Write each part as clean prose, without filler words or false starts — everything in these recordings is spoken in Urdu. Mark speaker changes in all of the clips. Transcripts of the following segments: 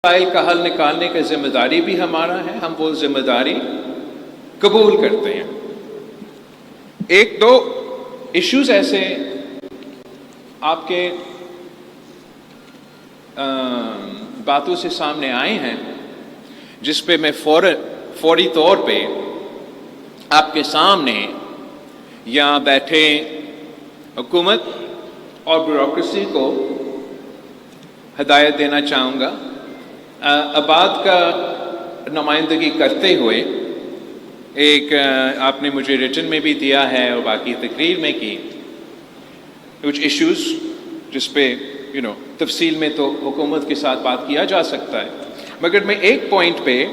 Speaker 1: مسائل کا حل نکالنے کا ذمہ داری بھی ہمارا ہے، ہم وہ ذمہ داری قبول کرتے ہیں۔ ایک دو ایشوز ایسے آپ کے باتوں سے سامنے آئے ہیں جس پہ میں فوری طور پہ آپ کے سامنے یہاں بیٹھے حکومت اور بیوروکریسی کو ہدایت دینا چاہوں گا۔ آباد کا نمائندگی کرتے ہوئے ایک آپ نے مجھے ریٹن میں بھی دیا ہے اور باقی تقریر میں کی کچھ ایشوز جس پہ تفصیل میں تو حکومت کے ساتھ بات کیا جا سکتا ہے، مگر میں ایک پوائنٹ پہ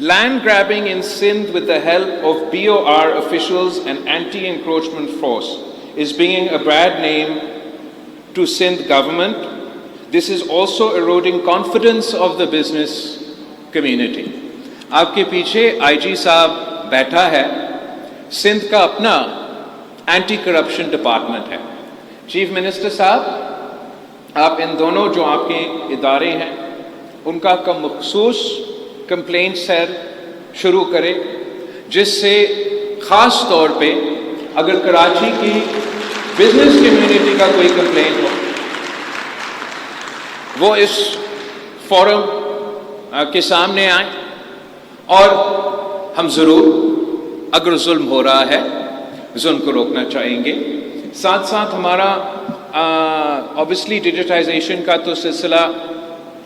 Speaker 1: Land grabbing in Sindh with the help of BOR officials and anti-encroachment force is bringing a bad name to Sindh government. This is also eroding confidence of the business community. آپ کے پیچھے آئی جی صاحب بیٹھا ہے، سندھ کا اپنا اینٹی کرپشن ڈپارٹمنٹ ہے۔ چیف منسٹر صاحب، آپ ان دونوں جو آپ کے ادارے ہیں ان کا مخصوص کمپلینٹ سیل شروع کرے، جس سے خاص طور پہ اگر کراچی کی بزنس کمیونٹی کا کوئی کمپلینٹ ہو وہ اس فورم کے سامنے آئیں، اور ہم ضرور اگر ظلم ہو رہا ہے ظلم کو روکنا چاہیں گے۔ ساتھ ساتھ ہمارا obviously ڈیجیٹائزیشن کا تو سلسلہ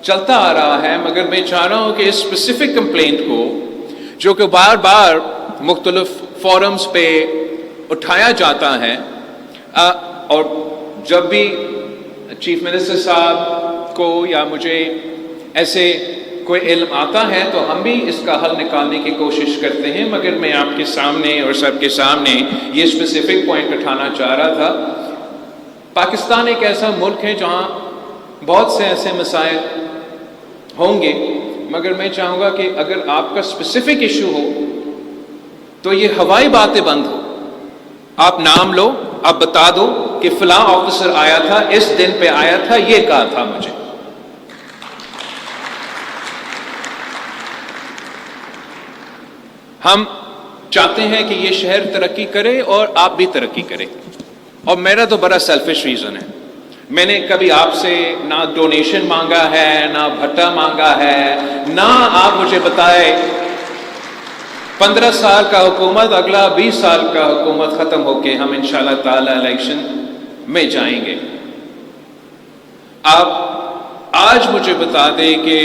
Speaker 1: چلتا آ رہا ہے، مگر میں چاہ رہا ہوں کہ اس اسپیسیفک کمپلینٹ کو جو کہ بار بار مختلف فورمز پہ اٹھایا جاتا ہے، اور جب بھی چیف منسٹر صاحب کو یا مجھے ایسے کوئی علم آتا ہے تو ہم بھی اس کا حل نکالنے کی کوشش کرتے ہیں، مگر میں آپ کے سامنے اور سب کے سامنے یہ اسپیسیفک پوائنٹ اٹھانا چاہ رہا تھا۔ پاکستان ایک ایسا ملک ہے جہاں بہت سے ایسے مسائل ہوں گے، مگر میں چاہوں گا کہ اگر آپ کا اسپیسیفک ایشو ہو تو یہ ہوائی باتیں بند ہو، آپ نام لو، آپ بتا دو کہ فلاں آفیسر آیا تھا، اس دن پہ آیا تھا، یہ کہا تھا مجھے۔ ہم چاہتے ہیں کہ یہ شہر ترقی کرے اور آپ بھی ترقی کرے، اور میرا تو بڑا سیلفش ریزن ہے، میں نے کبھی آپ سے نہ ڈونیشن مانگا ہے، نہ بھٹا مانگا ہے، نہ آپ مجھے بتائے 15 سال کا حکومت، اگلا 20 سال کا حکومت ختم ہو کے ہم انشاءاللہ تعالی الیکشن میں جائیں گے۔ آپ آج مجھے بتا دیں کہ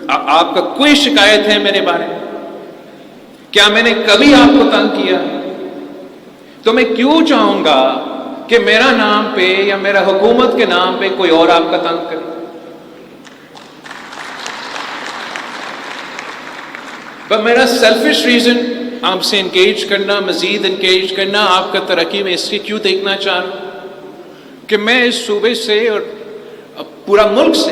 Speaker 1: آپ کا کوئی شکایت ہے میرے بارے میں؟ کیا میں نے کبھی آپ کو تنگ کیا؟ تو میں کیوں چاہوں گا کہ میرا نام پہ یا میرا حکومت کے نام پہ کوئی اور آپ کا تنگ کرے؟ پر میرا سیلفش ریزن آپ سے انگیج کرنا، مزید انگیج کرنا، آپ کا ترقی میں اس کی کیوں دیکھنا چاہ رہا ہوں کہ میں اس صوبے سے اور پورا ملک سے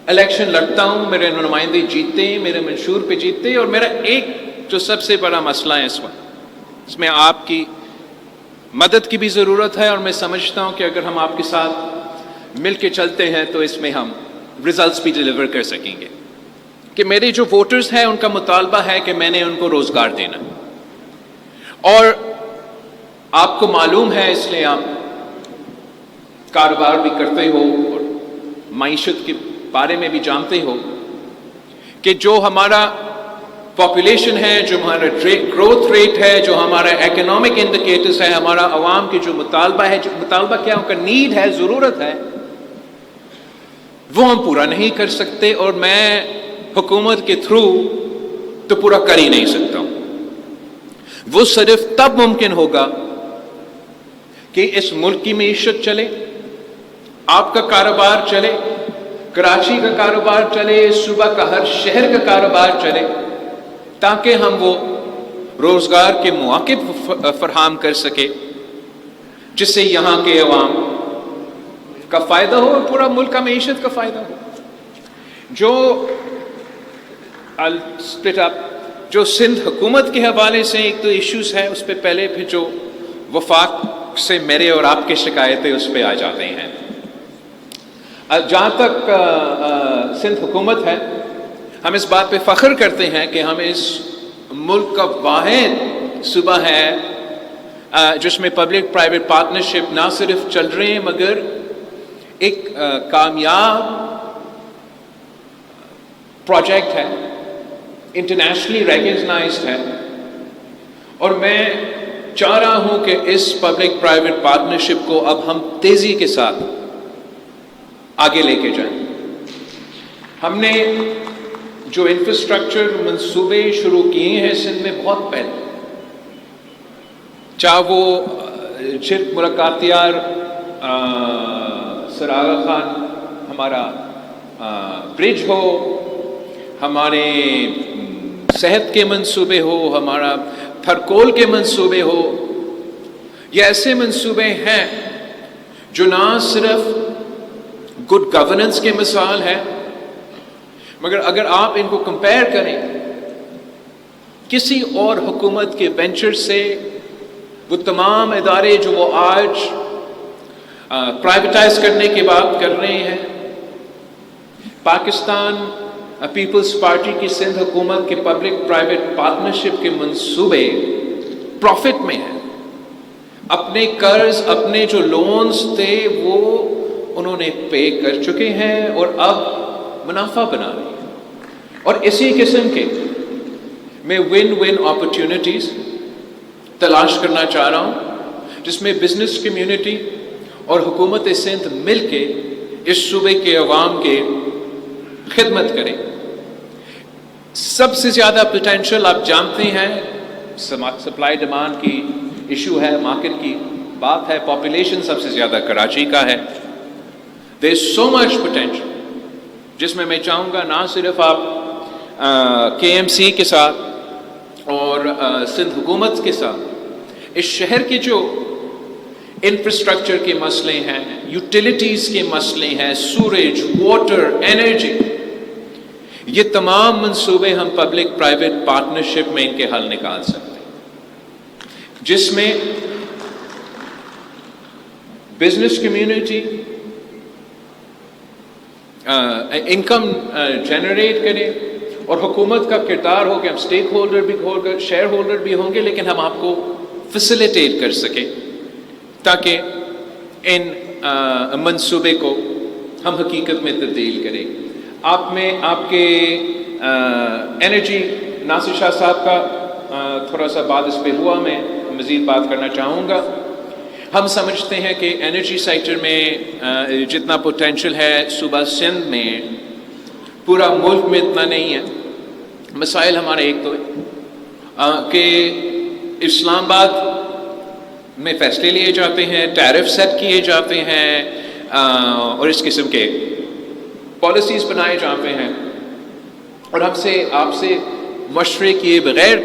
Speaker 1: الیکشن لڑتا ہوں، میرے نمائندے جیتتے ہیں، میرے منشور پہ جیتتے ہیں، اور میرا ایک جو سب سے بڑا مسئلہ ہے اس وقت، اس میں آپ کی مدد کی بھی ضرورت ہے، اور میں سمجھتا ہوں کہ اگر ہم آپ کے ساتھ مل کے چلتے ہیں تو اس میں ہم ریزلٹس بھی ڈیلیور کر سکیں گے۔ کہ میرے جو ووٹرز ہیں ان کا مطالبہ ہے کہ میں نے ان کو روزگار دینا، اور آپ کو معلوم ہے، اس لیے آپ کاروبار بھی کرتے ہو اور معیشت کے بارے میں بھی جانتے ہو کہ جو ہمارا پاپولیشن ہے، جو ہمارا گروتھ ریٹ ہے، جو ہمارا اکنامک انڈیکیٹرز ہے، ہمارا عوام کی جو مطالبہ ہے، جو مطالبہ کیا ان کا نیڈ ہے، ضرورت ہے، وہ ہم پورا نہیں کر سکتے، اور میں حکومت کے تھرو تو پورا کر ہی نہیں سکتا ہوں۔ وہ صرف تب ممکن ہوگا کہ اس ملک کی معیشت چلے، آپ کا کاروبار چلے، کراچی کا کاروبار چلے، صوبہ کا ہر شہر کا کاروبار چلے، تاکہ ہم وہ روزگار کے مواقع فراہم کر سکے جس سے یہاں کے عوام کا فائدہ ہو اور پورا ملک کا معیشت کا فائدہ ہو۔ جو I'll split up جو سندھ حکومت کے حوالے سے ایک تو ایشوز ہے اس پہ پہلے پھر جو وفاق سے میرے اور آپ کی شکایتیں اس پہ آ جاتے ہیں. جہاں تک سندھ حکومت ہے، ہم اس بات پہ فخر کرتے ہیں کہ ہم اس ملک کا واحد صوبہ ہے جس میں پبلک پرائیویٹ پارٹنرشپ نہ صرف چل رہے ہیں مگر ایک کامیاب پروجیکٹ ہے، انٹرنیشنلی ریکگنائزڈ ہے. اور میں چاہ رہا ہوں کہ اس پبلک پرائیویٹ پارٹنرشپ کو اب ہم تیزی کے ساتھ آگے لے کے جائیں. ہم نے جو انفراسٹرکچر منصوبے شروع کیے ہیں سندھ میں بہت پہلے، چاہے وہ چرک ملاقاتیار سر آغا خان ہمارا برج ہو، ہمارے صحت کے منصوبے ہو، ہمارا تھرکول کے منصوبے ہو، یہ ایسے منصوبے ہیں جو نہ صرف گڈ گورننس کے مثال ہے، مگر اگر آپ ان کو کمپیئر کریں کسی اور حکومت کے وینچر سے، وہ تمام ادارے جو وہ آج پرائیویٹائز کرنے کی بات کر رہے ہیں، پاکستان پیپلز پارٹی کی سندھ حکومت کے پبلک پرائیویٹ پارٹنرشپ کے منصوبے پروفٹ میں ہیں. اپنے قرض، اپنے جو لونز تھے وہ انہوں نے پے کر چکے ہیں اور اب منافع بنا رہے ہیں. اور اسی قسم کے میں ون ون اپرچونٹیز تلاش کرنا چاہ رہا ہوں جس میں بزنس کمیونٹی اور حکومت سندھ مل کے اس صوبے کے عوام کے خدمت کریں. سب سے زیادہ پوٹینشیل آپ جانتے ہیں سپلائی ڈیمانڈ کی ایشو ہے، مارکیٹ کی بات ہے، پاپولیشن سب سے زیادہ کراچی کا ہے. دیر از سو مچ پوٹینشیل جس میں چاہوں گا نہ صرف آپ کے ایم سی کے ساتھ اور سندھ حکومت کے ساتھ اس شہر کے جو انفراسٹرکچر کے مسئلے ہیں، یوٹیلیٹیز کے مسئلے ہیں، سورج، واٹر، انرجی، یہ تمام منصوبے ہم پبلک پرائیویٹ پارٹنرشپ میں ان کے حل نکال سکتے ہیں، جس میں بزنس کمیونٹی انکم جنریٹ کرے اور حکومت کا کردار ہو کہ ہم اسٹیک ہولڈر بھی ہوگا، شیئر ہولڈر بھی ہوں گے، لیکن ہم آپ کو فیسیلیٹیٹ کر سکیں تاکہ ان منصوبے کو ہم حقیقت میں تبدیل کریں. آپ میں آپ کے انرجی ناصر شاہ صاحب کا تھوڑا سا بات اس پہ ہوا، میں مزید بات کرنا چاہوں گا. ہم سمجھتے ہیں کہ انرجی سیکٹر میں جتنا پوٹینشیل ہے صوبہ سندھ میں، پورا ملک میں اتنا نہیں ہے. مسائل ہمارے ایک تو ہے کہ اسلام آباد میں فیصلے لیے جاتے ہیں، ٹیرف سیٹ کیے جاتے ہیں اور اس قسم کے پالیسیز بنائے جاتے ہیں، اور آپ سے مشورے کیے بغیر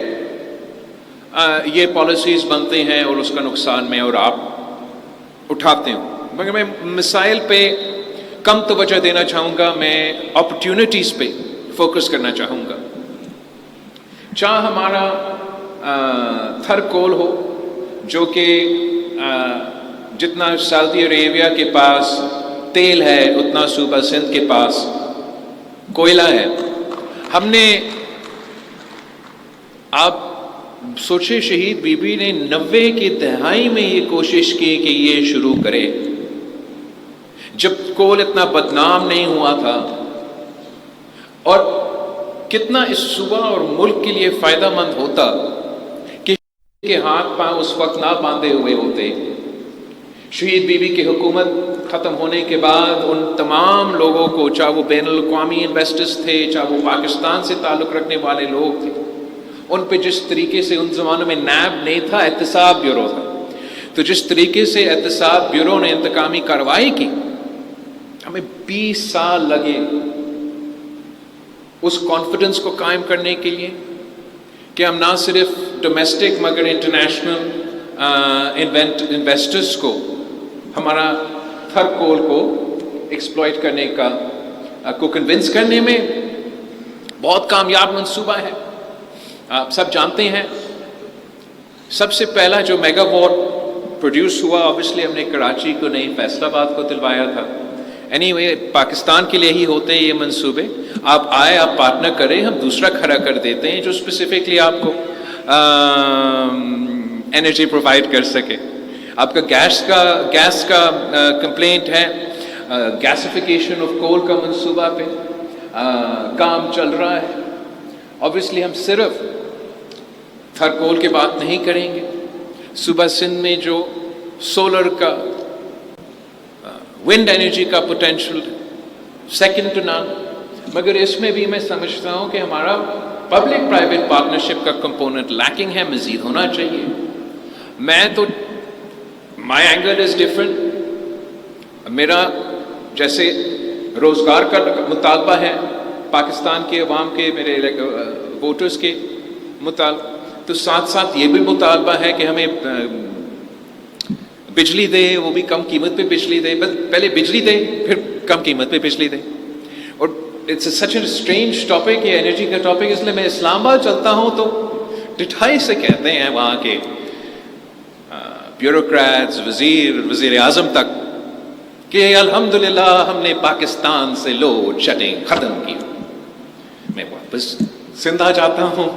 Speaker 1: یہ پالیسیز بنتے ہیں اور اس کا نقصان میں اور آپ اٹھاتے ہوں. مگر میں مسائل پہ کم توجہ دینا چاہوں گا، میں اپرچونٹیز پہ فوکس کرنا چاہوں گا. چاہے ہمارا تھرکول ہو جو کہ جتنا سعودی عربیہ کے پاس تیل ہے اتنا صوبہ سندھ کے پاس کوئلہ ہے. ہم نے آپ سوچے شہید بی بی نے 90 کی دہائی میں یہ کوشش کی کہ یہ شروع کرے، جب کول اتنا بدنام نہیں ہوا تھا، اور کتنا اس صوبہ اور ملک کے لیے فائدہ مند ہوتا کہ کے ہاتھ پاؤں اس وقت نہ باندھے ہوئے ہوتے. شہید بی بی کی حکومت ختم ہونے کے بعد ان تمام لوگوں کو، چاہے وہ بین الاقوامی انویسٹرز تھے، چاہے وہ پاکستان سے تعلق رکھنے والے لوگ تھے، ان پہ جس طریقے سے ان زمانوں میں نیب نہیں تھا، احتساب بیورو تھا، تو جس طریقے سے احتساب بیورو نے انتقامی کارروائی کی، ہمیں 20 سال لگے اس کانفیڈنس کو قائم کرنے کے لیے کہ ہم نہ صرف ڈومیسٹک مگر انٹرنیشنل انویسٹرز کو ہمارا تھرکول کو ایکسپلائٹ کرنے کو کنونس کرنے میں بہت کامیاب منصوبہ ہے. آپ سب جانتے ہیں سب سے پہلا جو میگا واٹ پروڈیوس ہوا آبویسلی ہم نے کراچی کو نہیں فیصل آباد کو دلوایا تھا. اینی وے پاکستان کے لیے ہی ہوتے ہیں یہ منصوبے. آپ آئے, آپ پارٹنر کریں, ہم دوسرا کھڑا کر دیتے ہیں جو اسپیسیفکلی آپ کو انرجی پرووائڈ کر سکے. آپ کا گیس کا کمپلینٹ ہے, گیسیفیکیشن آف کول کا منصوبہ پہ کام چل رہا ہے. آبویسلی ہم صرف تھرکول کی بات نہیں کریں گے. صوبہ سندھ میں جو سولر کا ونڈ انرجی کا پوٹینشیل سیکنڈ ٹو نان, مگر اس میں بھی میں سمجھتا ہوں کہ ہمارا پبلک پرائیویٹ پارٹنرشپ کا کمپوننٹ لیکنگ ہے, مزید ہونا چاہیے. میں تو مائی اینگل از ڈفرنٹ. میرا جیسے روزگار کا مطالبہ ہے پاکستان کے عوام کے, میرے ووٹرز کے مطالبہ, تو ساتھ ساتھ یہ بھی مطالبہ ہے کہ ہمیں بجلی دے, وہ بھی کم قیمت پہ بجلی دے. بس پہلے بجلی دے پھر کم قیمت پہ بجلی دے. اور it's such a strange topic یہ انرجی کا ٹاپک. اس لیے میں اسلام آباد چلتا ہوں تو ڈٹھائی سے کہتے ہیں وہاں کے بیوروکریٹس, وزیر اعظم تک کہ الحمدللہ ہم نے پاکستان سے لوڈ شیڈنگ ختم کی. میں واپس سندھ آ جاتا ہوں,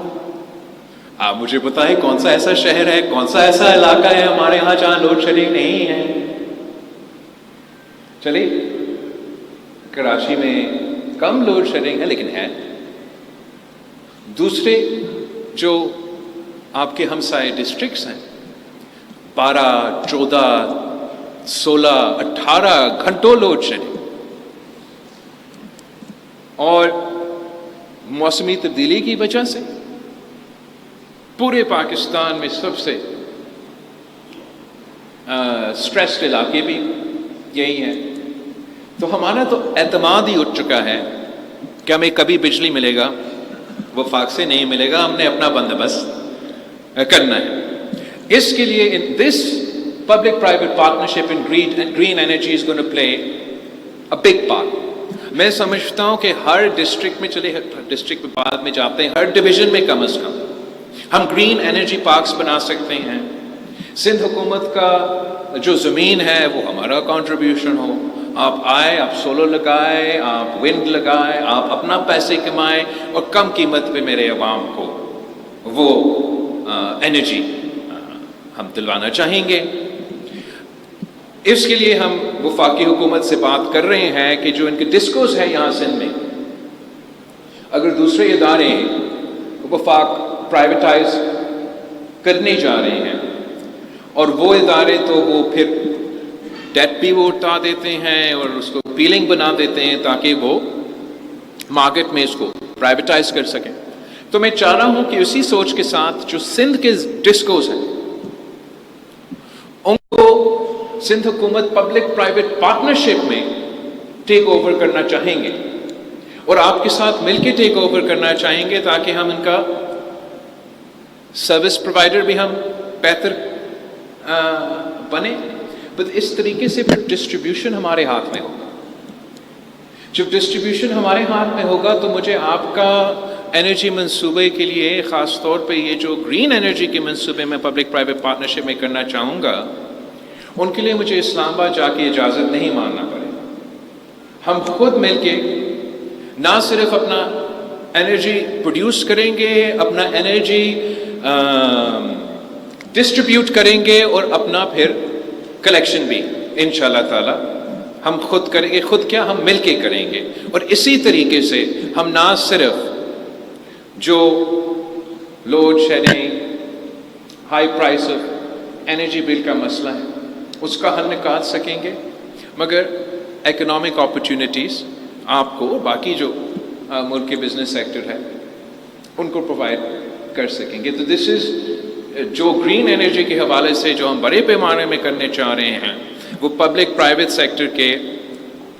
Speaker 1: آپ مجھے بتائیں کون سا ایسا شہر ہے, کون سا ایسا علاقہ ہے ہمارے یہاں جہاں لوڈ شیڈنگ نہیں ہے. چلیے کراچی میں کم لوڈ شیڈنگ ہے لیکن ہے. دوسرے جو آپ کے ہمسائے ڈسٹرکٹس ہیں 12, 14, 16, 18 گھنٹوں لوڈ شیڈنگ, اور موسمی تبدیلی کی وجہ سے پورے پاکستان میں سب سے سٹریسڈ علاقے بھی یہی ہیں. تو ہمارا تو اعتماد ہی اٹھ چکا ہے کہ ہمیں کبھی بجلی ملے گا, وفاق سے نہیں ملے گا, ہم نے اپنا بندوبست کرنا ہے. اس کے لیے this public private partnership in green energy is going to play a big part. میں سمجھتا ہوں کہ ہر ڈسٹرکٹ میں, چلے ڈسٹرکٹ میں بعد میں جاتے ہیں, ہر ڈویژن میں کم از کم ہم گرین انرجی پارکس بنا سکتے ہیں. سندھ حکومت کا جو زمین ہے وہ ہمارا کنٹریبیوشن ہو. آپ آئے, آپ سولر لگائے, آپ ونڈ لگائے, آپ اپنا پیسے کمائیں اور کم قیمت پہ میرے عوام کو وہ انرجی ہم دلوانا چاہیں گے. اس کے لیے ہم وفاقی حکومت سے بات کر رہے ہیں کہ جو ان کے ڈسکوز ہے یہاں سندھ میں, اگر دوسرے ادارے وفاق پرائیویٹائز کرنے جا رہے ہیں, اور وہ ادارے تو وہ پھر ڈیٹ بھی وہ اٹھا دیتے ہیں اور اس کو پیلنگ بنا دیتے ہیں تاکہ وہ مارکیٹ میں اس کو پرائیویٹائز کر سکیں. تو میں چاہ رہا ہوں کہ اسی سوچ کے ساتھ جو سندھ کے ڈسکوز ہیں ان کو سندھ حکومت پبلک پرائیویٹ پارٹنرشپ میں ٹیک اوور کرنا چاہیں گے, اور آپ کے ساتھ مل کے ٹیک اوور کرنا چاہیں گے تاکہ ہم ان کا سروس پرووائڈر بھی ہم بہتر بنے. بس اس طریقے سے پھر ڈسٹریبیوشن ہمارے ہاتھ میں ہوگا. جب ڈسٹریبیوشن ہمارے ہاتھ میں ہوگا تو مجھے آپ کا انرجی منصوبے کے لیے خاص طور پہ یہ جو گرین انرجی کے منصوبے میں پبلک پرائیویٹ پارٹنرشپ میں کرنا چاہوں گا, ان کے لیے مجھے اسلام آباد جا کے اجازت نہیں مانگنا پڑے. ہم خود مل کے نہ صرف اپنا انرجی پروڈیوس کریں گے, اپنا انرجی ڈسٹریبیوٹ کریں گے, اور اپنا پھر کلیکشن بھی انشاءاللہ تعالی ہم خود کریں گے. خود کیا, ہم مل کے کریں گے. اور اسی طریقے سے ہم نہ صرف جو load shedding, high price of energy bill کا مسئلہ ہے اس کا حل نکال سکیں گے, مگر اکنامک اپرچونٹیز آپ کو باقی جو ملک کے بزنس سیکٹر ہے ان کو پرووائڈ کر سکیں گے. تو دس از جو گرین انرجی کے حوالے سے جو ہم بڑے پیمانے میں کرنے چاہ رہے ہیں وہ پبلک پرائیویٹ سیکٹر کے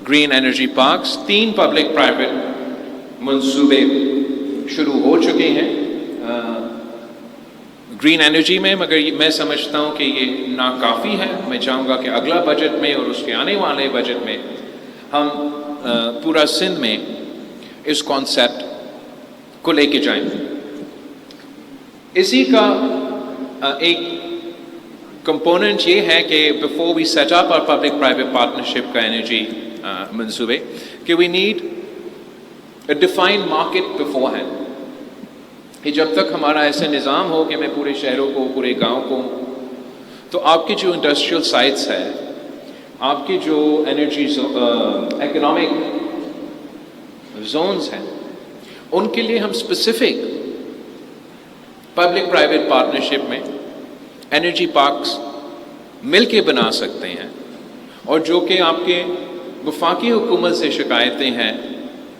Speaker 1: green energy parks. 3 public private منصوبے شروع ہو چکے ہیں گرین انرجی میں, مگر میں سمجھتا ہوں کہ یہ ناکافی ہے. میں چاہوں گا کہ اگلا بجٹ میں اور اس کے آنے والے بجٹ میں ہم پورا سندھ میں اس کانسیپٹ کو لے کے جائیں. اسی کا ایک کمپوننٹ یہ ہے کہ بفور وی سیٹ اپ اور پبلک پرائیویٹ پارٹنرشپ کا انرجی منصوبے کہ we need a defined market beforehand, کہ جب تک ہمارا ایسا نظام ہو کہ میں پورے شہروں کو، پورے گاؤں کو، تو آپ کی جو انڈسٹریل سائٹس ہے، آپ کی جو انرجی اکنامک زونز ہیں، ان کے لیے ہم اسپیسیفک پبلک پرائیویٹ پارٹنرشپ میں انرجی پارکس مل کے بنا سکتے ہیں، اور جو کہ آپ کے وفاقی حکومت سے شکایتیں ہیں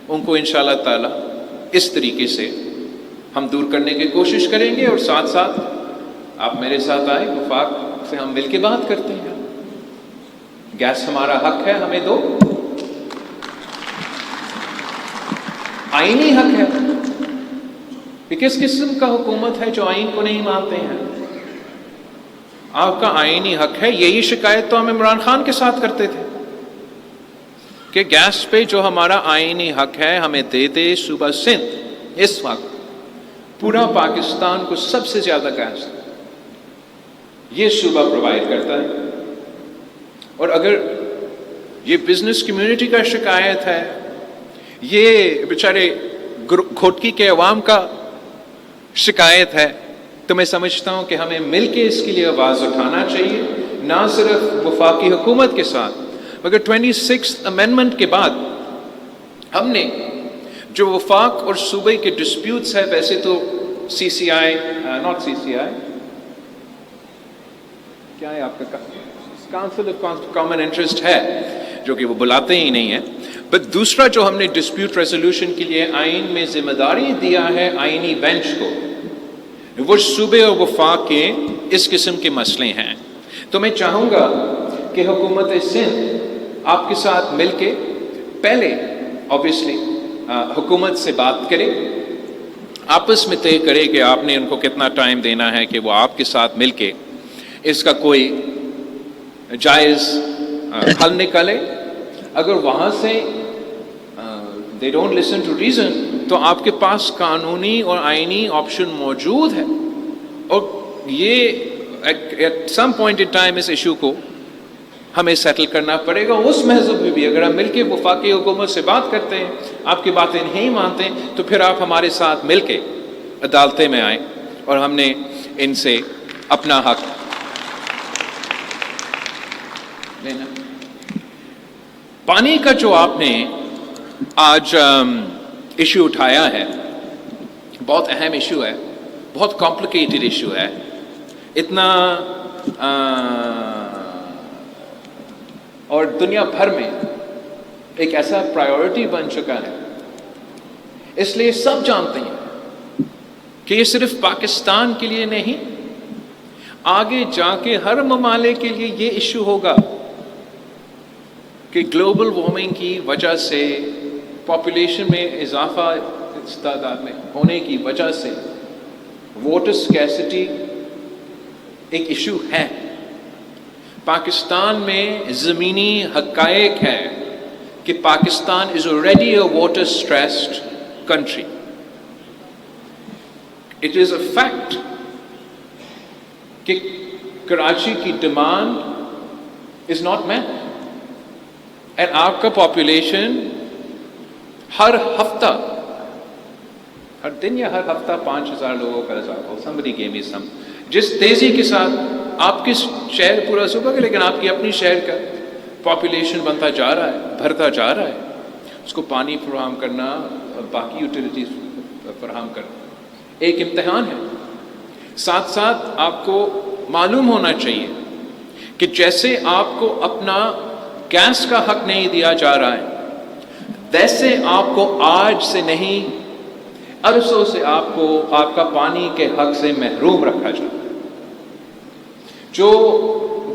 Speaker 1: ان کو انشاءاللہ تعالی اس طریقے سے ہم دور کرنے کی کوشش کریں گے، اور ساتھ ساتھ آپ میرے ساتھ آئے، وفاق سے ہم مل کے بات کرتے ہیں۔ گیس ہمارا حق ہے، ہمیں دو، آئینی حق ہے۔ یہ کس قسم کا حکومت ہے جو آئین کو نہیں مانتے ہیں؟ آپ کا آئینی حق ہے۔ یہی شکایت تو ہم عمران خان کے ساتھ کرتے تھے کہ گیس پہ جو ہمارا آئینی حق ہے ہمیں دے دے۔ صوبہ سندھ اس وقت پورا پاکستان کو سب سے زیادہ گیس یہ صوبہ پرووائڈ کرتا ہے، اور اگر یہ بزنس کمیونٹی کا شکایت ہے، یہ بیچارے کھوٹکی کے عوام کا شکایت ہے، تو میں سمجھتا ہوں کہ ہمیں مل کے اس کے لیے آواز اٹھانا چاہیے، نہ صرف وفاقی حکومت کے ساتھ، مگر 26 امینڈمنٹ کے بعد ہم نے جو وفاق اور صوبے کے ڈسپیوٹس ہے، ویسے تو سی سی آئی ناٹ سی سی آئی کیا ہے آپ کا کاؤنسل آف کامن انٹرسٹ ہے، جو کہ وہ بلاتے ہی نہیں ہیں، بٹ دوسرا جو ہم نے ڈسپیوٹ ریزولوشن کے لیے آئین میں ذمہ داری دیا ہے آئینی بینچ کو، وہ صوبے اور وفاق کے اس قسم کے مسئلے ہیں۔ تو میں چاہوں گا کہ حکومت سندھ آپ کے ساتھ مل کے پہلے obviously حکومت سے بات کرے، آپس میں طے کرے کہ آپ نے ان کو کتنا ٹائم دینا ہے کہ وہ آپ کے ساتھ مل کے اس کا کوئی جائز حل نکالے۔ اگر وہاں سے they don't listen to reason تو آپ کے پاس قانونی اور آئینی آپشن موجود ہے، اور یہ at some point in time اس ایشو کو ہمیں سیٹل کرنا پڑے گا۔ اس محض میں بھی اگر ہم مل کے وفاقی حکومت سے بات کرتے ہیں، آپ کی باتیں نہیں مانتے ہیں، تو پھر آپ ہمارے ساتھ مل کے عدالتیں میں آئیں اور ہم نے ان سے اپنا حق لینا۔ پانی کا جو آپ نے آج ایشو اٹھایا ہے، بہت اہم ایشو ہے، بہت کمپلیکیٹڈ ایشو ہے، اتنا اور دنیا بھر میں ایک ایسا پرائیورٹی بن چکا ہے، اس لیے سب جانتے ہیں کہ یہ صرف پاکستان کے لیے نہیں، آگے جا کے ہر ممالک کے لیے یہ ایشو ہوگا کہ گلوبل وارمنگ کی وجہ سے، پاپولیشن میں اضافہ اس تعداد میں ہونے کی وجہ سے واٹر اسکیسٹی ایک ایشو ہے۔ پاکستان میں زمینی حقائق ہے کہ پاکستان از already a water stressed country. It is a fact کہ کراچی کی ڈیمانڈ is not met. اور آپ کا پاپولیشن ہر ہفتہ، ہر دن یا ہر ہفتہ 5000 لوگوں کا اضافہ ہو۔ somebody gave me some، جس تیزی کے ساتھ آپ کے شہر پورا صوبہ کا، لیکن آپ کی اپنی شہر کا پاپولیشن بنتا جا رہا ہے، بھرتا جا رہا ہے، اس کو پانی فراہم کرنا، باقی یوٹیلیٹیز فراہم کرنا ایک امتحان ہے۔ ساتھ ساتھ آپ کو معلوم ہونا چاہیے کہ جیسے آپ کو اپنا گیس کا حق نہیں دیا جا رہا ہے، ویسے آپ کو آج سے نہیں، عرصوں سے آپ کو آپ کا پانی کے حق سے محروم رکھا جاتا ہے۔ جو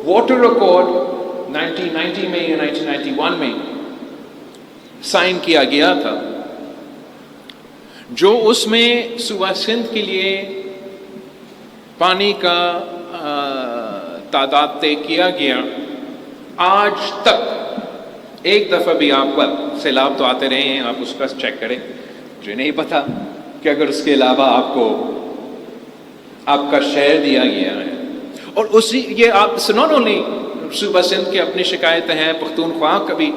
Speaker 1: واٹر ایکارڈ 1990 میں یا 1991 میں سائن کیا گیا تھا، جو اس میں صوبہ سندھ کے لیے پانی کا تعداد طے کیا گیا، آج تک ایک دفعہ بھی آپ کو سیلاب تو آتے رہے ہیں، آپ اس کا چیک کریں، مجھے نہیں پتا کہ اگر اس کے علاوہ آپ کو آپ کا شہر دیا گیا ہے. اور اسی یہ آپ ناٹ اونلی صوبہ سندھ کے اپنی شکایتیں ہیں، پختونخوا کا بھی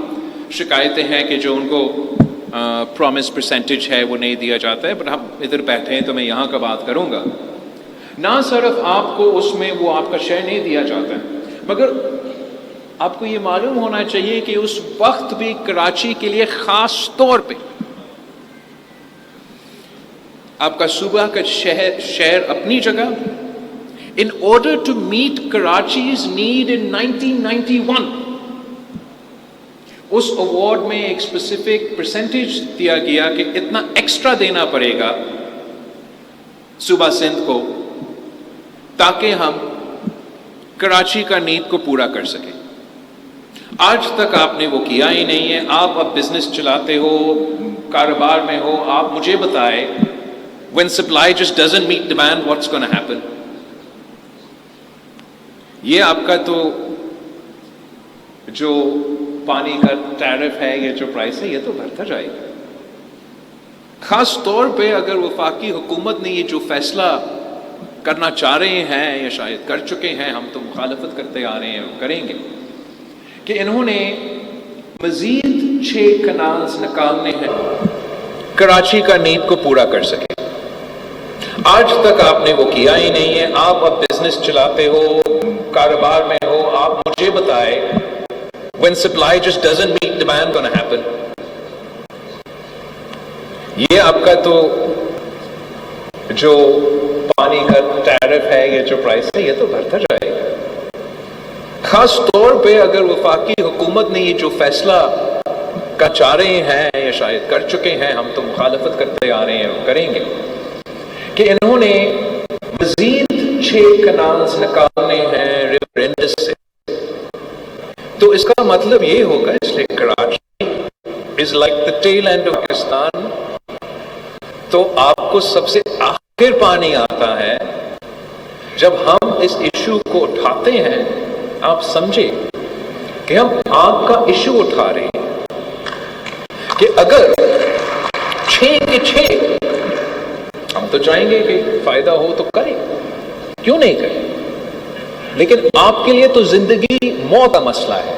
Speaker 1: شکایتیں ہیں کہ جو ان کو پرومس پرسنٹیج ہے وہ نہیں دیا جاتا ہے. بٹ ہم ادھر بیٹھے ہیں تو میں یہاں کا بات کروں گا. نہ صرف آپ کو اس میں وہ آپ کا شیئر نہیں دیا جاتا ہے، مگر آپ کو یہ معلوم ہونا چاہیے کہ اس وقت بھی کراچی کے لیے خاص طور پہ آپ کا صوبہ کا شہر اپنی جگہ in order to meet Karachi's need in 1991 اس اوارڈ میں ایک اسپیسیفک پرسنٹیج دیا گیا کہ اتنا ایکسٹرا دینا پڑے گا صوبہ سندھ کو تاکہ ہم کراچی کا نیڈ کو پورا کر سکیں. آج تک آپ نے وہ کیا ہی نہیں ہے. آپ اب بزنس چلاتے ہو، کاروبار میں ہو، آپ مجھے بتائیں when supply just doesn't meet demand what's going to happen. یہ آپ کا تو جو پانی کا ٹیرف ہے، یہ جو پرائس ہے، یہ تو بڑھتا جائے گا. خاص طور پہ اگر وفاقی حکومت نے یہ جو فیصلہ کرنا چاہ رہے ہیں یا شاید کر چکے ہیں، ہم تو مخالفت کرتے آ رہے ہیں، کریں گے، کہ انہوں نے مزید 6 کنالز نکالنے ہیں کراچی کا نیڈ کو پورا کر سکے. آج تک آپ نے وہ کیا ہی نہیں ہے. آپ اب بزنس چلاتے ہو، کاروبار میں ہو، آپ مجھے بتائیں when supply just doesn't meet demand gonna happen. یہ آپ کا تو جو پانی کا ٹیرف ہے، یہ جو پرائس ہے، یہ تو بڑھتا جائے گا. خاص طور پہ اگر وفاقی حکومت نے یہ جو فیصلہ کا چاہ رہے ہیں یا شاید کر چکے ہیں، ہم تو مخالفت کرتے آ رہے ہیں، کریں گے، کہ انہوں نے مزید 6 کنالز نکالنے ہیں ریور انڈس سے. تو اس کا مطلب یہ ہوگا، اس لیے Karachi is like the tail and of Pakistan. تو آپ کو سب سے آخر پانی آتا ہے. جب ہم اس ایشو کو اٹھاتے ہیں، آپ سمجھے کہ ہم آگ کا ایشو اٹھا رہے ہیں کہ اگر 6 کے 6 ہم تو چاہیں گے کہ فائدہ ہو تو کریں، کیوں نہیں کریں، لیکن آپ کے لیے تو زندگی موت کا مسئلہ ہے.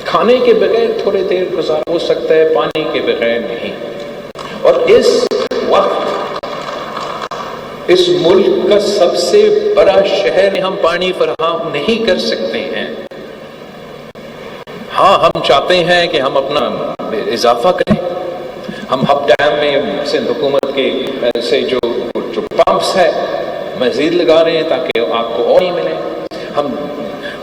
Speaker 1: کھانے کے بغیر تھوڑی دیر گزارا ہو سکتا ہے، پانی کے بغیر نہیں. اور اس وقت اس ملک کا سب سے بڑا شہر میں ہم پانی فراہم نہیں کر سکتے ہیں. ہاں، ہم چاہتے ہیں کہ ہم اپنا اضافہ کریں. ہم ہب ڈیم میں سندھ حکومت کے سے جو پمپس ہے مزید لگا رہے ہیں تاکہ آپ کو اور نہیں ملے. ہم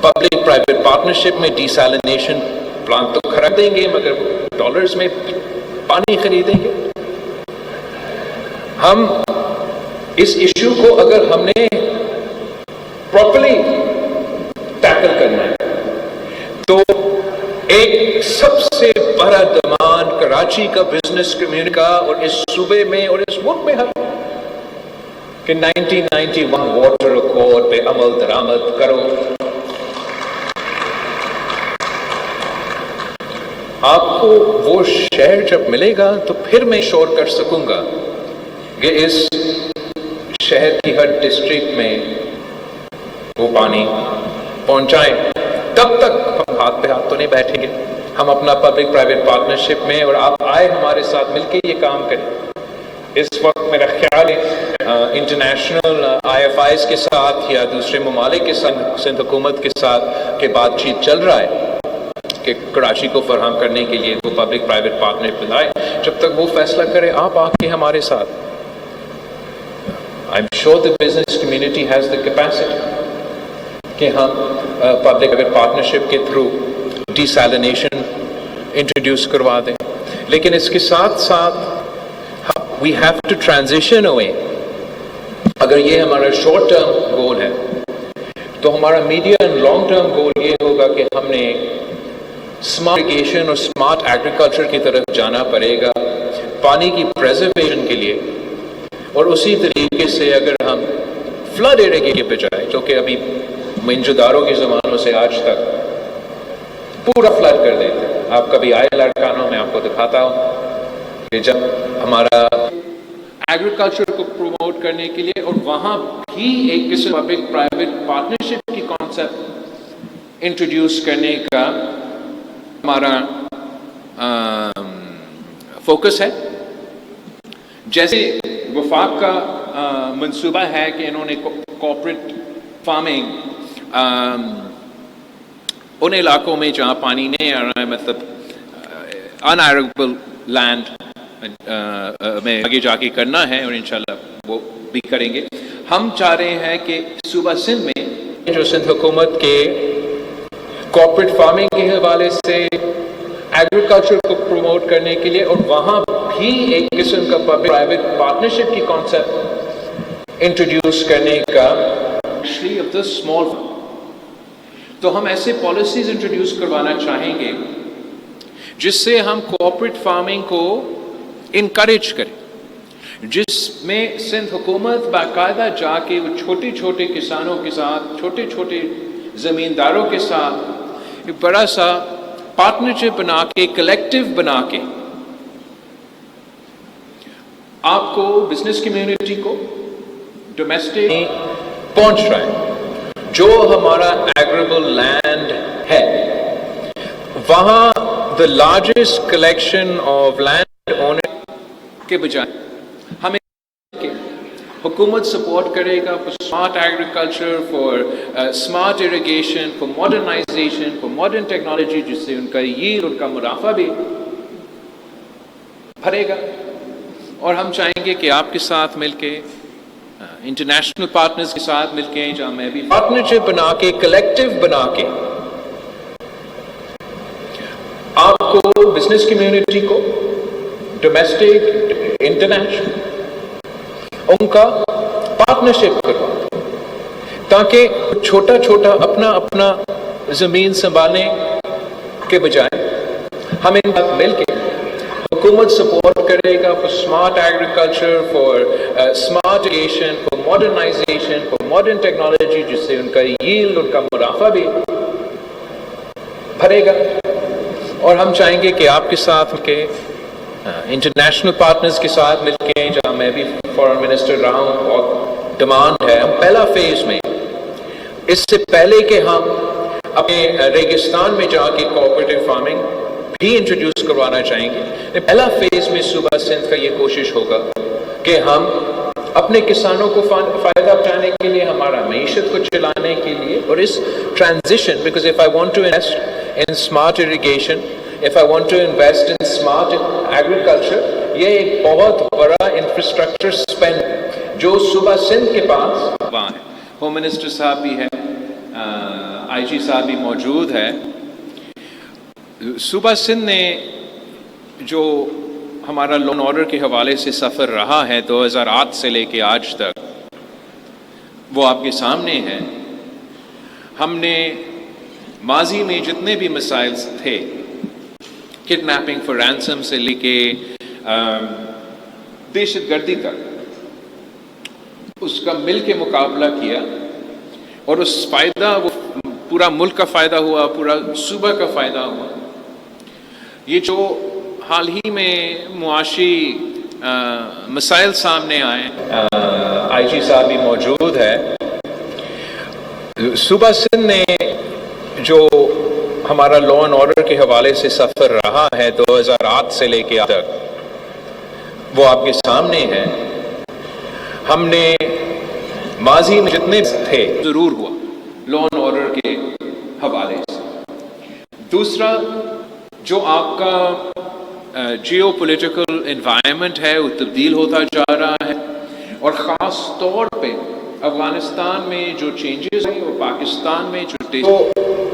Speaker 1: پبلک پرائیویٹ پارٹنرشپ میں ڈی سیلینیشن پلانٹ تو خرید دیں گے، مگر ڈالرز میں پانی خریدیں گے. ہم اس ایشو کو اگر ہم نے پراپرلی ٹیکل کرنا ہے تو ایک سب سے بڑا ڈیمانڈ کراچی کا بزنس کمیونٹی کا اور اس صوبے میں اور اس ملک میں ہے کہ 1991 واٹر ایکارڈ پہ عمل درآمد کرو. آپ کو وہ شہر جب ملے گا تو پھر میں شور کر سکوں گا کہ اس شہر کی ہر ڈسٹرکٹ میں وہ پانی پہنچائیں. تب تک ہم ہاتھ پہ ہاتھ تو نہیں بیٹھیں گے. ہم اپنا پبلک پرائیویٹ پارٹنرشپ میں، اور آپ آئے ہمارے ساتھ مل کے یہ کام کریں. اس وقت میرا خیال ہے انٹرنیشنل آئی ایف آئیز کے ساتھ یا دوسرے ممالک کے ساتھ سندھ حکومت کے ساتھ کہ بات چیت چل رہا ہے کہ کراچی کو فراہم کرنے کے لیے وہ پبلک پرائیویٹ پارٹنرشپ لائے. جب تک وہ فیصلہ کرے، آپ آ کے ہمارے ساتھ. I'm sure the business community has the capacity کہ ہم پبلک پرائیویٹ پارٹنرشپ کے تھرو ڈی سیلینیشن انٹروڈیوس کروا دیں. لیکن اس کے ساتھ ساتھ we have to transition away. اگر یہ ہمارا شارٹ ٹرم گول ہے تو ہمارا medium and long term goal یہ ہوگا کہ ہم نے اسمارٹ اریگیشن اور اسمارٹ ایگریکلچر کی طرف جانا پڑے گا پانی کی پریزرویشن کے لیے. اور اسی طریقے سے اگر ہم فلڈ ایریا کے بجائے، جو کہ ابھی منجداروں کے زمانوں سے آج تک پورا فلڈ کر دیتے ہیں. آپ کبھی آئے لاڑکانوں میں آپ کو دکھاتا ہوں کہ جب ہمارا ایگریکلچر کو پروموٹ کرنے کے لیے، اور وہاں بھی ایک قسم پبلک پرائیویٹ پارٹنرشپ کی کانسیپٹ انٹروڈیوس کرنے کا ہمارا فوکس ہے. جیسے وفاق کا منصوبہ ہے کہ انہوں نے کوآپریٹ فارمنگ ان علاقوں میں جہاں پانی نہیں آ رہا ہے، مطلب ان ایریبل لینڈ میں آگے جا کے کرنا ہے، اور انشاءاللہ وہ بھی کریں گے. ہم چاہ رہے ہیں کہ صوبہ سندھ میں جو سندھ حکومت کے کوآپریٹ فارمنگ کے حوالے سے ایگریکلچر کو پروموٹ کرنے کے لیے، اور وہاں بھی ایک قسم کا پبلک پرائیویٹ پارٹنرشپ کی کانسیپٹ انٹروڈیوس کرنے کا آف دا اسمال. تو ہم ایسے پالیسیز انٹروڈیوس کروانا چاہیں گے جس سے ہم کوآپریٹ فارمنگ کو انکریج کریں، جس میں سندھ حکومت باقاعدہ جا کے وہ چھوٹے چھوٹے کسانوں کے ساتھ، چھوٹے چھوٹے زمینداروں کے ساتھ ایک بڑا سا پارٹنرشپ بنا کے، کلیکٹیو بنا کے، آپ کو بزنس کمیونٹی کو ڈومیسٹک پہنچ رہا ہے. جو ہمارا ایگریبل لینڈ ہے وہاں the largest collection of land owner کے بجائے ہمیں حکومت سپورٹ کرے گا for smart agriculture, for smart irrigation, for modernization, for modern technology، جس سے ان کا yield، ان کا منافع بھی بڑھے گا. اور ہم چاہیں گے کہ آپ کے ساتھ مل کے، انٹرنیشنل پارٹنرز کے ساتھ مل کے، جہاں میں بھی پارٹنرشپ بنا کے، کلیکٹیو بنا کے، آپ کو بزنس کمیونٹی کو ڈومیسٹک، انٹرنیشنل، ان کا پارٹنرشپ کروا، تاکہ چھوٹا چھوٹا اپنا زمین سنبھالنے کے بجائے ہم ان کا مل کے حکومت سپورٹ کرے گا for smart agriculture, for smart irrigation, for modernization, for modern technology، جس سے ان کا yield، ان کا منافع بھی بڑھے گا. اور ہم چاہیں گے کہ آپ کے ساتھ مل کے، انٹرنیشنل پارٹنرز کے ساتھ مل کے، جہاں میں بھی فورن منسٹر رہا ہوں، بہت ڈیمانڈ ہے. ہم پہلا فیز میں، اس سے پہلے کہ ہم اپنے ریگستان میں جا کے کوآپریٹو فارمنگ بھی انٹروڈیوس کروانا چاہیں گے، پہلا فیز میں صوبہ سندھ کا یہ کوشش ہوگا کہ ہم اپنے کسانوں کو فائدہ پہنچانے کے لیے، ہمارا معیشت کو چلانے کے لیے، اور اس transition, because if I want to invest in smart irrigation, if I want to invest in smart agriculture، یہ ایک بہت بڑا انفراسٹرکچر اسپینڈ جو صوبہ سندھ کے پاس وہاں ہے. ہوم منسٹر صاحب بھی ہے، آئی جی صاحب بھی موجود ہے. صوبہ سندھ نے جو ہمارا لون آرڈر کے حوالے سے سفر رہا ہے 2008 سے لے کے آج تک، وہ آپ کے سامنے ہے. ہم نے ماضی میں جتنے بھی مسائل تھے، کڈنیپنگ فار رینسم سے لے کے دہشت گردی تک، اس کا مل کے مقابلہ کیا، اور اس فائدہ، وہ پورا ملک کا فائدہ ہوا، پورا صوبہ کا فائدہ ہوا. یہ جو حال ہی میں معاشی مسائل سامنے آئے، آئی جی صاحب بھی موجود ہے. صوبہ سندھ نے جو ہمارا لا اینڈ آرڈر کے حوالے سے سفر رہا ہے 2008 سے لے کے آج تک، وہ آپ کے سامنے ہے. ہم نے ماضی میں جتنے تھے ضرور ہوا لا اینڈ آرڈر کے حوالے سے. دوسرا، جو آپ کا جیو پولیٹیکل انوائرمنٹ ہے وہ تبدیل ہوتا جا رہا ہے، اور خاص طور پہ افغانستان میں جو چینجز ہیں، وہ پاکستان میں جو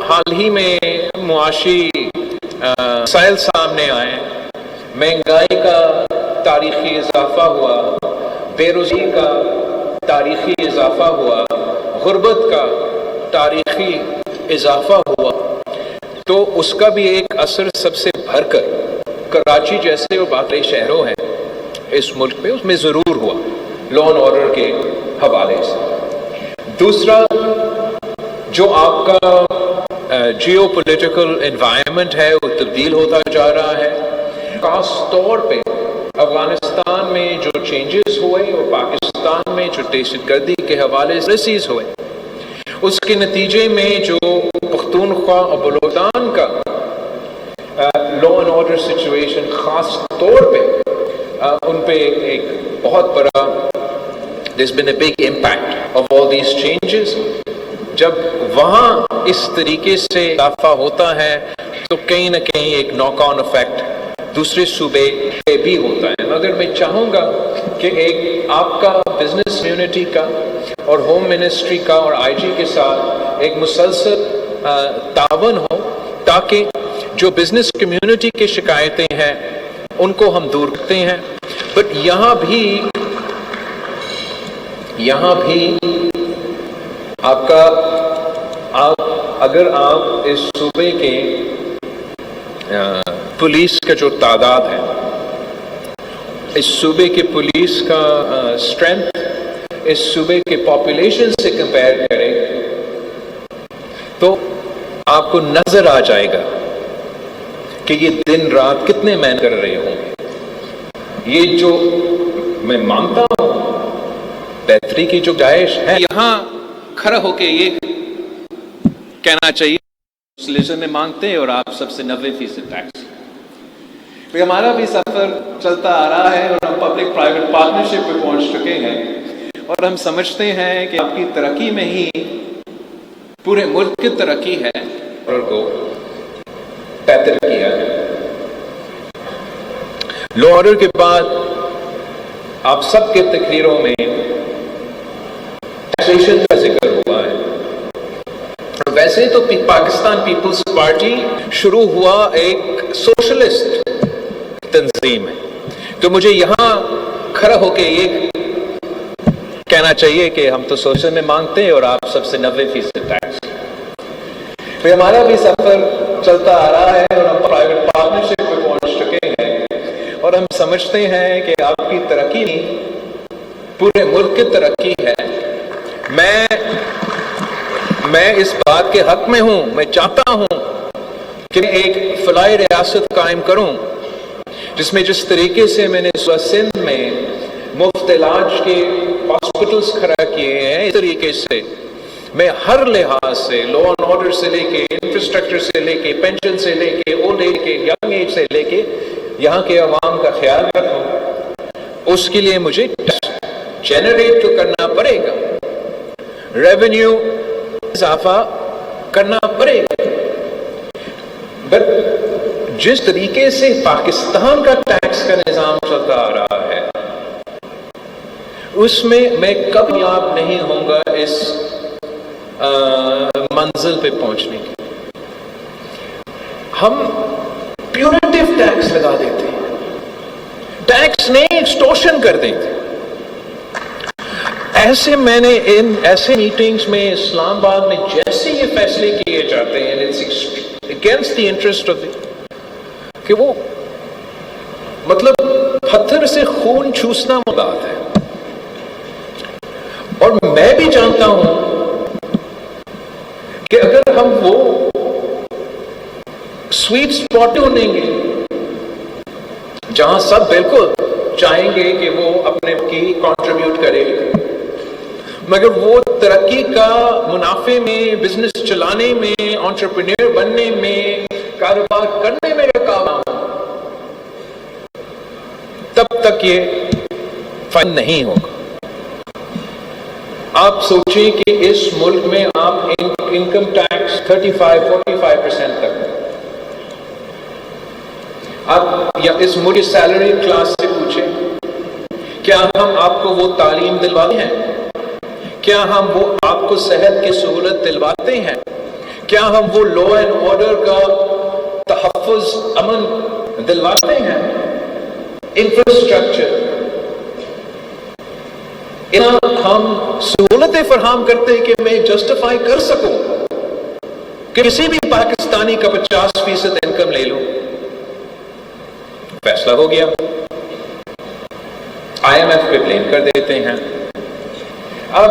Speaker 1: حال ہی میں معاشی مسائل سامنے آئے، مہنگائی کا تاریخی اضافہ ہوا، بے روزگاری کا تاریخی اضافہ ہوا، غربت کا تاریخی اضافہ ہوا، تو اس کا بھی ایک اثر سب سے بڑھ کر کراچی جیسے وہ باقی شہروں ہیں اس ملک میں، اس میں ضرور ہوا لا اینڈ آرڈر کے حوالے سے. دوسرا، جو آپ کا جیو پولیٹیکل انوائرمنٹ ہے وہ تبدیل ہوتا جا رہا ہے، خاص طور پہ افغانستان میں جو چینجز ہوئے، وہ پاکستان میں
Speaker 2: ٹرانسپورٹیشن کر دی کے حوالے سے ریسیز ہوئے. اس کے نتیجے میں جو پختونخوا اور بلوچستان کا لا اینڈ آرڈر سچویشن خاص طور پہ ان پہ ایک بہت بڑا there's been a big impact of all these changes. جب وہاں اس طریقے سے اضافہ ہوتا ہے تو کہیں نہ کہیں ایک ناک آن افیکٹ دوسرے صوبے پہ بھی ہوتا ہے. مگر میں چاہوں گا کہ ایک آپ کا بزنس کمیونٹی کا اور ہوم منسٹری کا اور آئی جی کے ساتھ ایک مسلسل تعاون ہو تاکہ جو بزنس کمیونٹی کی شکایتیں ہیں ان کو ہم دور کرتے ہیں. بٹ یہاں بھی آپ کا اگر آپ اس صوبے کے پولیس کا جو تعداد ہے، اس صوبے کے پولیس کا اسٹرینتھ اس صوبے کے پاپولیشن سے کمپیئر کرے تو آپ کو نظر آ جائے گا کہ یہ دن رات کتنے محنت کر رہے ہوں. یہ جو میں مانتا ہوں بہتری کی جو گائش ہے،
Speaker 1: یہاں کھڑا ہو کے یہ کہنا چاہیے لیجن میں مانگتے ہیں اور آپ سب سے 90% ٹیکس. ہمارا بھی سفر چلتا آ رہا ہے اور ہم پبلک پرائیویٹ پارٹنرشپ پہ پہنچ چکے ہیں اور ہم سمجھتے ہیں کہ آپ کی ترقی میں ہی پورے ملک کی ترقی ہے.
Speaker 2: اور کو بہتر کیا ہے. لا آرڈر کے بعد آپ سب کے تقریروں میں ٹیکسیشن کا ذکر ہوا ہے. ویسے تو پاکستان پیپلز پارٹی شروع ہوا ایک سوشلسٹ تنظیم ہے، تو مجھے یہاں کھڑا ہو کے یہ کہنا چاہیے کہ ہم تو سوشل میں مانگتے ہیں اور آپ سب سے 90% ٹیکس. ہمارا بھی سفر چلتا آ رہا ہے اور ہم پرائیویٹ پارٹنرشپ پہ پہنچ چکے ہیں اور ہم سمجھتے ہیں کہ آپ کی ترقی پورے ملک کی ترقی ہے. میں اس بات کے حق میں ہوں. میں چاہتا ہوں کہ ایک فلاحی ریاست قائم کروں جس میں جس طریقے سے میں نے صوبہ سندھ میں مفت علاج کے ہاسپٹلز کھڑا کیے ہیں، اس طریقے سے میں ہر لحاظ سے لا اینڈ آرڈر سے لے کے انفراسٹرکچر سے لے کے پینشن سے لے کے اولڈ ایج کے ینگ ایج سے لے کے یہاں کے عوام کا خیال رکھوں. اس کے لیے مجھے جنریٹ تو کرنا پڑے گا، ریونیو اضافہ کرنا پڑے گا. بٹ جس طریقے سے پاکستان کا ٹیکس کا نظام چلتا آ رہا ہے اس میں میں کامیاب نہیں ہوں گا اس منزل پہ پہنچنے کی. ہم پیورٹیو ٹیکس لگا دیتے ہیں، ٹیکس نہیں ایکسٹورشن کر دیتے. ایسے میں نے ان ایسے میٹنگز میں اسلام آباد میں جیسے یہ فیصلے کیے جاتے ہیں اگینسٹ دی انٹرسٹ آف کہ وہ مطلب پتھر سے خون چوسنا بات ہے. اور میں بھی جانتا ہوں کہ اگر ہم وہ سویٹ اسپاٹ ڈھونڈیں گے جہاں سب بالکل چاہیں گے کہ وہ اپنے کی کنٹریبیوٹ کرے، مگر وہ ترقی کا منافع میں، بزنس چلانے میں، انٹرپرینور بننے میں، کاروبار کرنے میں رکاوٹ ہو، تب تک یہ فائدہ نہیں ہوگا. آپ سوچیں کہ اس ملک میں آپ انکم ٹیکس 35-45% تک آپ یا اس ملک کی سیلری کلاس سے پوچھیں کیا ہم آپ کو وہ تعلیم دلواتے ہیں؟ کیا ہم وہ آپ کو صحت کی سہولت دلواتے ہیں؟ کیا ہم وہ لا اینڈ آرڈر کا تحفظ امن دلواتے ہیں؟ انفراسٹرکچر ہم سہولتیں فراہم کرتے ہیں کہ میں جسٹیفائی کر سکوں کہ کسی بھی پاکستانی کا 50% انکم لے لوں. فیصلہ ہو گیا، IMF پہ بلیم کر دیتے ہیں. اب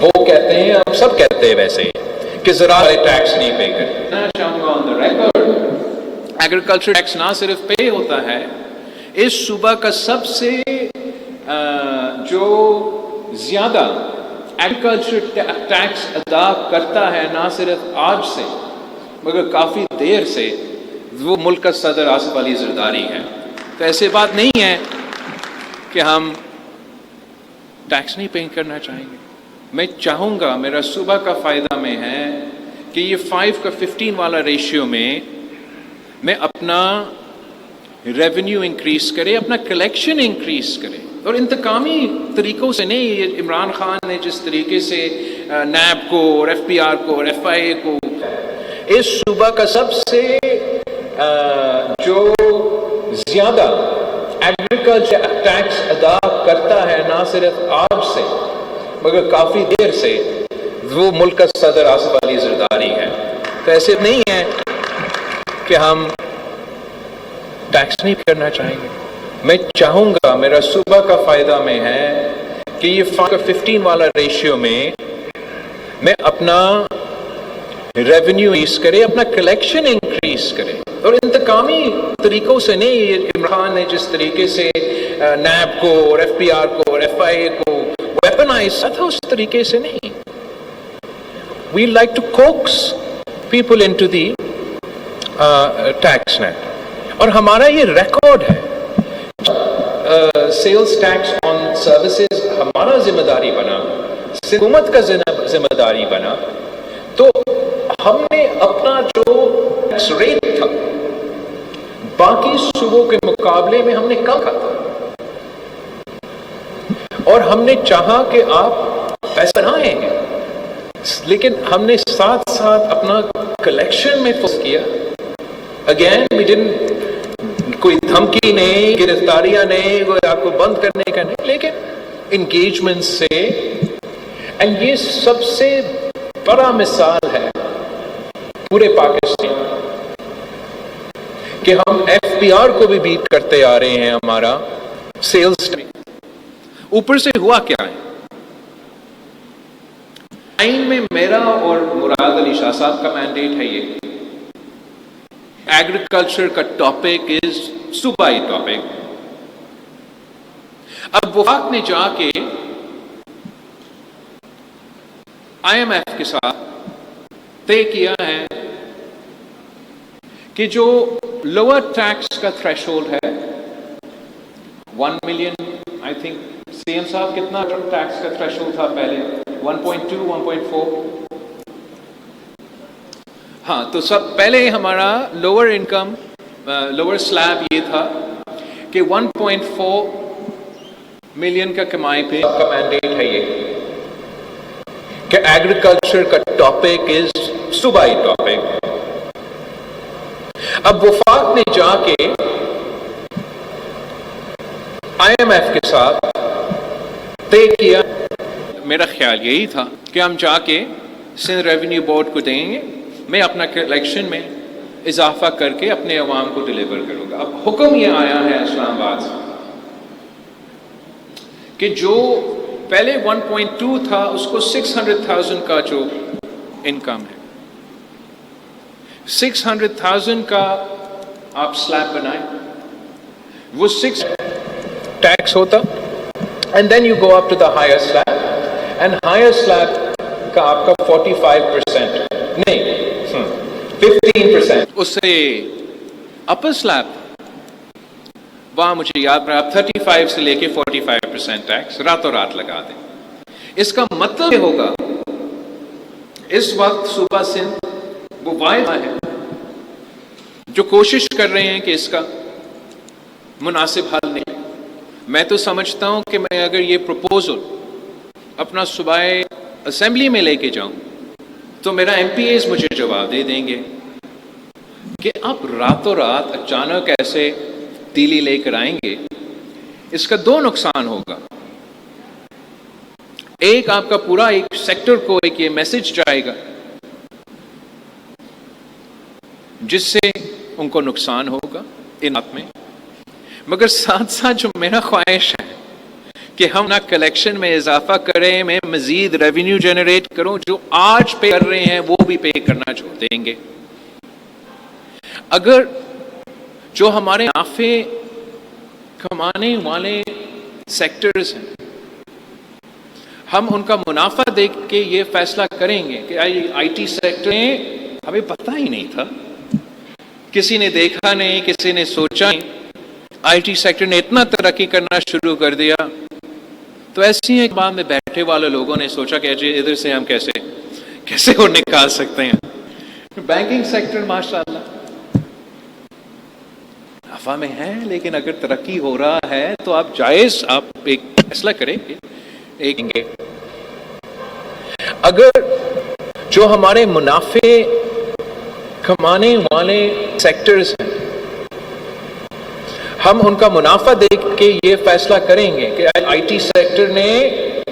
Speaker 2: وہ کہتے ہیں، اب سب کہتے ہیں ویسے ہی کہ ذرا ٹیکس نہیں پے کرتے.
Speaker 1: میں چاہوں گا آن دا ریکارڈ ایگریکلچر ٹیکس نہ صرف پے ہوتا ہے، اس صوبہ کا سب سے جو زیادہ ایگریکلچر ٹیکس ادا کرتا ہے نہ صرف آج سے مگر کافی دیر سے، وہ ملک کا صدر آصف علی زرداری ہے۔ تو ایسے بات نہیں ہے کہ ہم ٹیکس نہیں پے کرنا چاہیں گے۔ میں چاہوں گا، میرا صوبہ کا فائدہ میں ہے کہ یہ 5 کا 15 والا ریشیو میں اپنا ریونیو انکریز کرے، اپنا کلیکشن انکریز کرے، اور انتقامی طریقوں سے نہیں۔ یہ عمران خان نے جس طریقے سے نیب کو اور ایف پی آر کو اور ایف آئی اے کو،
Speaker 2: اس صوبہ کا سب سے جو زیادہ ایگریکلچر ٹیکس ادا کرتا ہے نہ صرف آج سے مگر کافی دیر سے، وہ ملک کا صدر آصف علی زرداری ہے۔ تو ایسے نہیں ہے کہ ہم ٹیکس نہیں کرنا چاہیں گے۔ میں چاہوں گا، میرا صوبہ کا فائدہ میں ہے کہ یہ 5 کا 15 والا ریشیو میں اپنا ریونیو انکریز کرے، اپنا کلیکشن انکریز کرے، اور انتقامی طریقوں سے نہیں۔ یہ عمران خان نے جس طریقے سے نیب کو اور ایف پی آر کو اور ایف آئی اے کو ویپنائز تھا، اس طریقے سے نہیں۔ We like to coax people into the tax net, اور ہمارا یہ ریکارڈ ہے۔ سیلز ٹیکس آن سروسز ہمارا ذمہ داری بنا، حکومت کا ذمہ داری بنا، تو ہم نے اپنا جو ٹیکس ریٹ تھا باقی صوبوں کے مقابلے میں ہم نے کم رکھا تھا، اور ہم نے چاہا کہ آپ پیسہ بنائیں گے، لیکن ہم نے ساتھ ساتھ اپنا کلیکشن میں فوکس کیا۔ اگین وی ڈنٹ، کوئی دھمکی نہیں، گرفتاریاں نہیں، کوئی آپ کو بند کرنے کا نہیں، لیکن انگیجمنٹ سے۔ اینڈ یہ سب سے بڑا مثال ہے پورے پاکستان کہ ہم ایف پی آر کو بھی بیٹ کرتے آ رہے ہیں ہمارا سیلز۔
Speaker 1: اوپر سے ہوا کیا ہے؟ آئین میں میرا اور مراد علی شاہ صاحب کا مینڈیٹ ہے یہ ایگریکلچر کا ٹاپک از صوبائی ٹاپک۔ اب وفاق نے جا کے آئی ایم ایف کے ساتھ طے کیا ہے کہ جو لوور ٹیکس کا تھریش ہولڈ ہے 1 ملین، آئی تھنک سی ایم صاحب کتنا ٹیکس کا تھریش ہولڈ تھا پہلے؟ 1.2 1.4۔ ہاں، تو سب پہلے ہمارا لوور انکم لوور سلیب یہ تھا کہ 1.4 ملین کا کمائی پہ
Speaker 2: کا مینڈیٹ ہے یہ کہ ایگریکلچر کا ٹاپک از صوبائی ٹاپک۔ اب وفاق نے جا کے آئی ایم ایف کے ساتھ طے کیا،
Speaker 1: میرا خیال یہی تھا کہ ہم جا کے سندھ ریونیو بورڈ کو دیں گے، میں اپنا کلیکشن میں اضافہ کر کے اپنے عوام کو ڈلیور کروں گا۔ اب حکم یہ آیا ہے اسلام آباد سے کہ جو پہلے 1.2 تھا اس کو 600,000 کا جو انکم ہے 600,000 کا آپ سلیب بنائیں، وہ 6
Speaker 2: ٹیکس ہوتا، and then you go up to the higher slab, and higher slab کا آپ کا 45% نہیں 15%،
Speaker 1: اس سے اپر سلیب وہاں مجھے یاد رہا 35 سے لے کے 45% ٹیکس راتوں رات لگا دیں۔ اس کا مطلب یہ ہوگا اس وقت صوبہ سندھ وہ واحد ہے جو کوشش کر رہے ہیں کہ اس کا مناسب حل نہیں۔ میں تو سمجھتا ہوں کہ میں اگر یہ پروپوزل اپنا صوبائی اسمبلی میں لے کے جاؤں تو میرا ایم پی ایز مجھے جواب دے دیں گے کہ آپ راتوں رات اچانک ایسے تیلی لے کر آئیں گے، اس کا 2 نقصان ہوگا۔ ایک، آپ کا پورا ایک سیکٹر کو ایک یہ میسج جائے گا جس سے ان کو نقصان ہوگا ان بات میں، مگر ساتھ ساتھ جو میرا خواہش ہے کہ ہم نہ کلیکشن میں اضافہ کریں، میں مزید ریونیو جنریٹ کروں، جو آج پے کر رہے ہیں وہ بھی پے کرنا چھوڑ دیں گے۔ اگر جو ہمارے منافع کمانے والے سیکٹرز ہیں. ہم ان کا منافع دیکھ کے یہ فیصلہ کریں گے کہ آئی ٹی سیکٹر میں ہمیں پتہ ہی نہیں تھا, کسی نے دیکھا نہیں, کسی نے سوچا نہیں, آئی ٹی سیکٹر نے اتنا ترقی کرنا شروع کر دیا. تو ایسی ایک بعد میں بیٹھے والے لوگوں نے سوچا کہ ادھر سے ہم کیسے وہ نکال سکتے ہیں. بینکنگ سیکٹر ماشاءاللہ نفع میں ہے, لیکن اگر ترقی ہو رہا ہے تو آپ جائز آپ ایک فیصلہ کریں گے.
Speaker 2: اگر جو ہمارے منافع کمانے والے سیکٹرز ہیں, ہم ان کا منافع دیکھ کے یہ فیصلہ کریں گے کہ آئی ٹی سیکٹر نے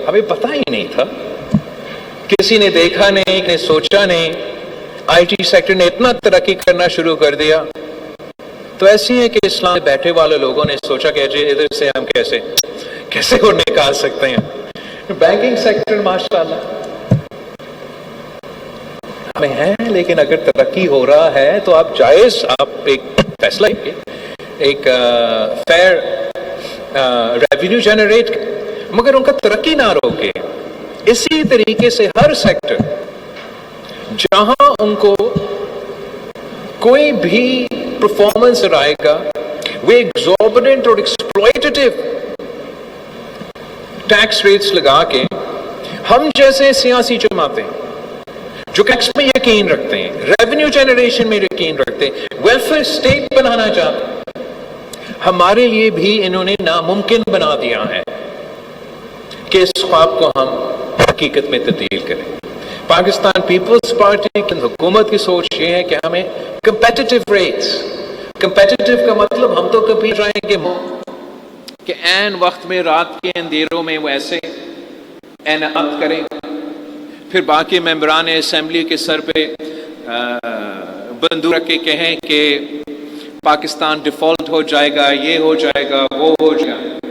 Speaker 2: ہمیں پتہ ہی نہیں تھا, کسی نے دیکھا نہیں, کسی نے سوچا نہیں, آئی ٹی سیکٹر نے اتنا ترقی کرنا شروع کر دیا. تو ایسی ہے کہ اسلام میں بیٹھے والے لوگوں نے سوچا کہ ادھر سے ہم کیسے وہ نکال سکتے ہیں. بینکنگ سیکٹر ماشاءاللہ ہمیں ہے, لیکن اگر ترقی ہو رہا ہے تو آپ جائز آپ ایک فیصلہ ایک فیئر ریونیو جنریٹ, مگر ان کا ترقی نہ روکے. اسی طریقے سے ہر سیکٹر جہاں ان کو کوئی بھی پرفارمنس آئے گا وہ ایگزوربیٹنٹ اور ایکسپلوئٹیو ٹیکس ریٹس لگا کے, ہم جیسے سیاسی جماعتیں جو ٹیکس میں یقین رکھتے ہیں, ریونیو جنریشن میں یقین رکھتے ہیں, ویلفیئر اسٹیٹ بنانا چاہتے ہیں, ہمارے لیے بھی انہوں نے ناممکن بنا دیا ہے کہ اس خواب کو ہم حقیقت میں تبدیل کریں. پاکستان پیپلز پارٹی کی حکومت کی سوچ یہ ہے کہ ہمیں کمپیٹیٹیو ریٹس, کمپیٹیٹیو کا مطلب ہم تو کبھی جائیں گے
Speaker 1: کہ عین وقت میں رات کے اندھیروں میں وہ ایسے اعلانات کریں, پھر باقی ممبران اسمبلی کے سر پہ بندوق رکھ کے کہیں کہ پاکستان ڈیفالٹ ہو جائے گا, یہ ہو جائے گا, وہ ہو جائے گا.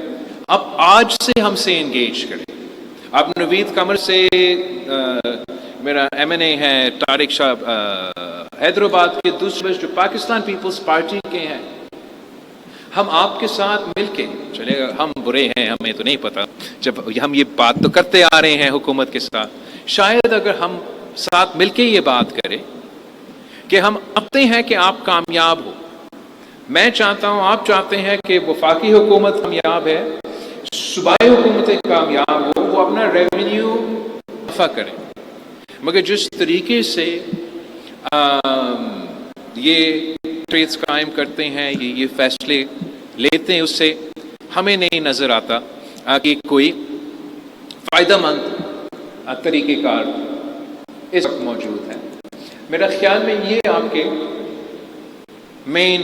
Speaker 1: اب آج سے ہم سے انگیج کریں. اب نوید قمر سے میرا ایم این اے ہے طارق شاہ حیدرآباد کے, دوسرے جو پاکستان پیپلز پارٹی کے ہیں, ہم آپ کے ساتھ مل کے چلے گا. ہم برے ہیں, ہمیں تو نہیں پتا, جب ہم یہ بات تو کرتے آ رہے ہیں حکومت کے ساتھ, شاید اگر ہم ساتھ مل کے یہ بات کریں کہ ہم چاہتے ہیں کہ آپ کامیاب ہو, میں چاہتا ہوں, آپ چاہتے ہیں کہ وفاقی حکومت کامیاب ہے, صوبائی حکومتیں کامیاب ہو, وہ اپنا ریونیو نفع کریں, مگر جس طریقے سے یہ ٹریڈز قائم کرتے ہیں, یہ فیصلے لیتے ہیں, اس سے ہمیں نہیں نظر آتا کہ کوئی فائدہ مند طریقہ کار اس وقت موجود ہے. میرا خیال میں یہ آپ کے مین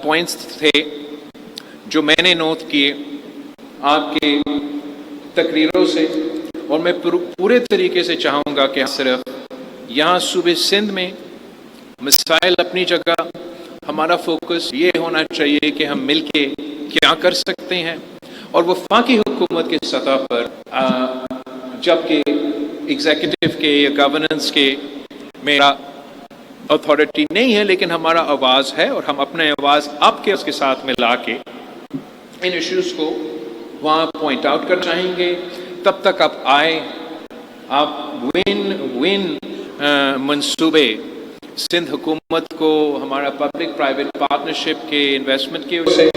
Speaker 1: پوائنٹس تھے جو میں نے نوٹ کیے آپ کے تقریروں سے, اور میں پورے طریقے سے چاہوں گا کہ صرف یہاں صوبے سندھ میں مسائل اپنی جگہ, ہمارا فوکس یہ ہونا چاہیے کہ ہم مل کے کیا کر سکتے ہیں, اور وفاقی حکومت کے سطح پر جبکہ ایگزیکٹو کے یا گورننس کے میرا اتھارٹی نہیں ہے, لیکن ہمارا آواز ہے, اور ہم اپنے آواز آپ کے اس کے ساتھ ملا کے ان ایشوز کو وہاں پوائنٹ آؤٹ کر چاہیں گے. تب تک آپ آئے, آپ ون ون منصوبے سندھ حکومت کو ہمارا پبلک پرائیویٹ پارٹنرشپ کے انویسٹمنٹ کی وجہ سے,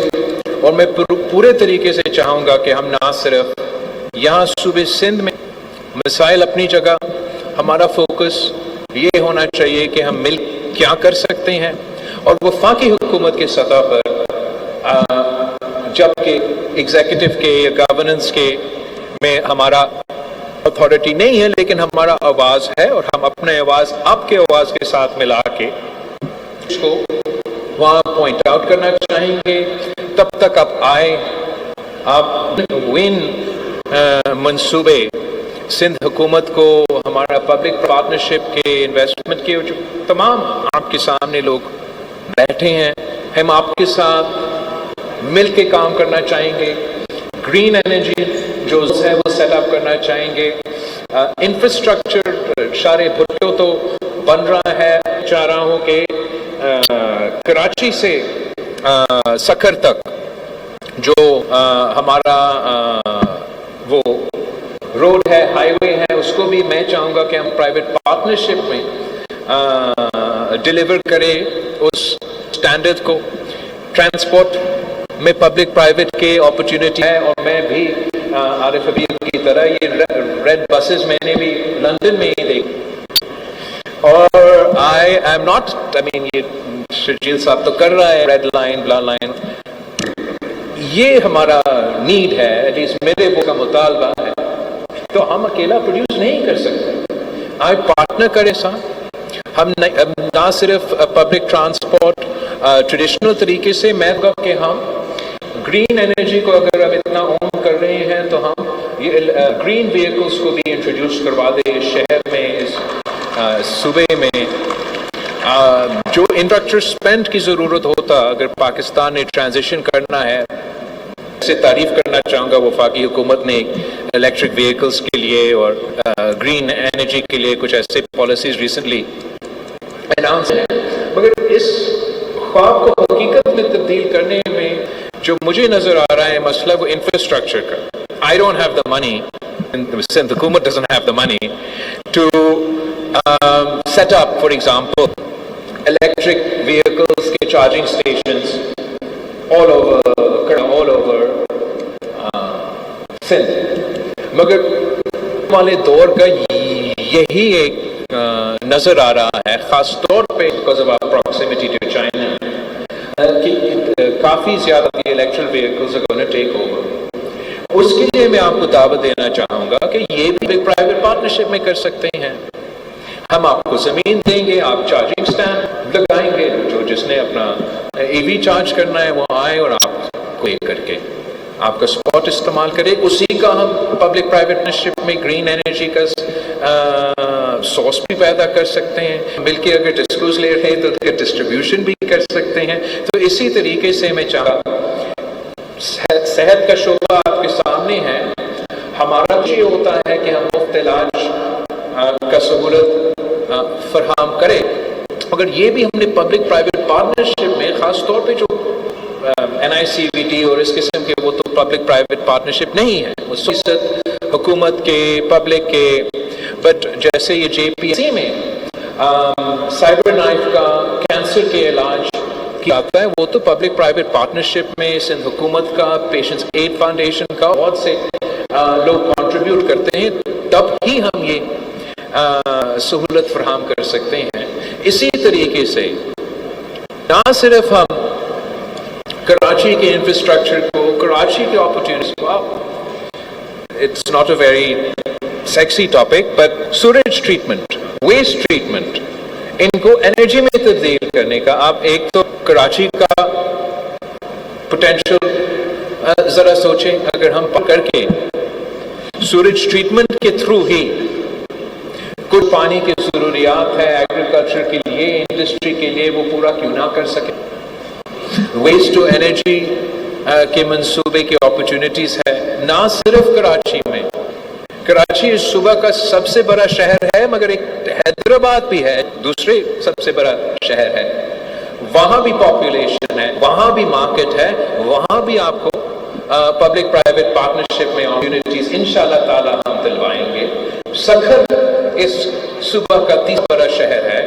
Speaker 2: اور میں پورے طریقے سے چاہوں گا کہ ہم نہ صرف یہاں صوبے سندھ میں مسائل اپنی جگہ, ہمارا فوکس یہ ہونا چاہیے کہ ہم مل کیا کر سکتے ہیں, اور وفاقی حکومت کے سطح پر جبکہ ایگزیکٹو کے یا گورننس کے میں ہمارا اتھارٹی نہیں ہے, لیکن ہمارا آواز ہے, اور ہم اپنے آواز آپ کے آواز کے ساتھ ملا کے اس کو وہاں پوائنٹ آؤٹ کرنا چاہیں گے. تب تک آپ آئے, آپ ون منصوبے سندھ حکومت کو ہمارا پبلک پارٹنرشپ کے انویسٹمنٹ کے جو تمام آپ کے سامنے لوگ بیٹھے ہیں, ہم آپ کے ساتھ مل کے کام کرنا چاہیں گے. گرین انرجی جو ہے وہ سیٹ اپ کرنا چاہیں گے. انفراسٹرکچر سارے بھٹو تو بن رہا ہے, چاہ رہا ہوں کہ کراچی سے سکھر تک جو ہمارا وہ روڈ ہے، ہائی وے ہے، اس کو بھی میں چاہوں گا کہ ہم پرائیویٹ پارٹنرشپ میں ڈیلیور کرے اس اسٹینڈرڈ کو. ٹرانسپورٹ میں پبلک پرائیویٹ کے اپرچونٹی ہے، اور میں بھی عارف حبیب کی طرح یہ ریڈ بسز میں نے بھی لندن میں ہی دیکھی. اور آئی ایم ناٹ، یہ شرجیل صاحب تو کر رہا ہے ریڈ لائن بلا لائن، یہ ہمارا نیڈ ہے، ایٹ لیسٹ میرے وہ کا مطالبہ ہے. تو ہم اکیلا پروڈیوس نہیں کر سکتے، آج پارٹنر کریں ساتھ. ہم نہ صرف پبلک ٹرانسپورٹ ٹریڈیشنل طریقے سے، میں کہوں کہ ہم گرین انرجی کو اگر ہم اتنا اون کر رہے ہیں تو ہم یہ گرین ویکلس کو بھی انٹروڈیوس کروا دیں اس شہر میں، اس صوبے میں. جو انفراسٹرکچر اسپینڈ کی ضرورت ہوتا اگر پاکستان نے ٹرانزیشن کرنا ہے، سے تعریف کرنا چاہوں گا وفاقی حکومت نے الیکٹرک ویکلس کے لیے اور گرین انرجی کے لیے کچھ ایسے پالیسیز ریسنٹلی اناؤنس ہیں، مگر اس خواب کو حقیقت میں تبدیل کرنے میں جو مجھے نظر آ رہا ہے مسئلہ وہ انفراسٹرکچر کا. I don't have the money, Sindh Hukumat doesn't have the money to set up, for example, electric vehicles ke charging stations all over Sindh. مگر والے دور کا یہی ایک نظر آ رہا ہے، خاص طور پہ because of our proximity to China، کہ کافی زیادہ electric vehicles are going to take over. اس کے لیے میں آپ کو دعوت دینا چاہوں گا کہ یہ بھی ایک پرائیویٹ پارٹنرشپ میں کر سکتے ہیں. ہم آپ کو زمین دیں گے، آپ چارجنگ اسٹینڈ لگائیں گے، جو جس نے اپنا ای وی چارج کرنا ہے وہ آئے اور آپ کو یہ کر کے آپ کا اسپاٹ استعمال کرے. اسی کا ہم پبلک پرائیویٹ پارٹنرشپ میں گرین انرجی کا سورس بھی پیدا کر سکتے ہیں. مل کے اگر ڈسکلوز لے رہے ہیں تو ڈسٹریبیوشن بھی کر سکتے ہیں. تو اسی طریقے سے میں چاہتا صحت کا شعبہ آپ کے سامنے ہے. ہمارا یہ ہوتا ہے کہ ہم مفت علاج کا سہولت فراہم کرے، مگر یہ بھی ہم نے پبلک پرائیویٹ پارٹنرشپ میں خاص طور پہ جو NICVT اور اس قسم کے وہ تو پبلک پرائیویٹ پارٹنرشپ نہیں ہے، وہ سیاست حکومت کے پبلک کے. بٹ جیسے یہ JPC میں سائبر نائف کا کینسر کے علاج کیا جاتا ہے، وہ تو پبلک پرائیویٹ پارٹنرشپ میں سندھ حکومت کا، پیشنٹس ایڈ فاؤنڈیشن کا بہت سے لوگ کنٹریبیوٹ کرتے ہیں، تب ہی ہم یہ سہولت فراہم کر سکتے ہیں. اسی طریقے سے نہ صرف ہم کراچی کے انفراسٹرکچر کو، کراچی کے اپرچونٹیز کو، it's not a very sexy topic, but sewerage treatment, waste treatment, ان کو انرجی میں تبدیل کرنے کا. آپ ایک تو کراچی کا پوٹینشیل ذرا سوچیں، اگر ہم کر کے سوریج ٹریٹمنٹ کے تھرو ہی کچھ پانی کی ضروریات ہے ایگریکلچر کے لیے، انڈسٹری کے لیے، وہ پورا کیوں نہ کر سکے. ویسٹ ٹو انرجی کے منصوبے کی اپرچونٹیز ہے نہ صرف کراچی میں. کراچی اس صوبہ کا سب سے بڑا شہر ہے، مگر ایک حیدرآباد بھی ہے، دوسرے سب سے بڑا شہر ہے. وہاں بھی پاپولیشن ہے، وہاں بھی مارکیٹ ہے، وہاں بھی آپ کو پبلک پرائیویٹ پارٹنرشپ میں اپرچونٹیز انشاءاللہ تعالی ہم دلوائیں گے. سکھر اس صوبہ کا تیسرا بڑا شہر ہے،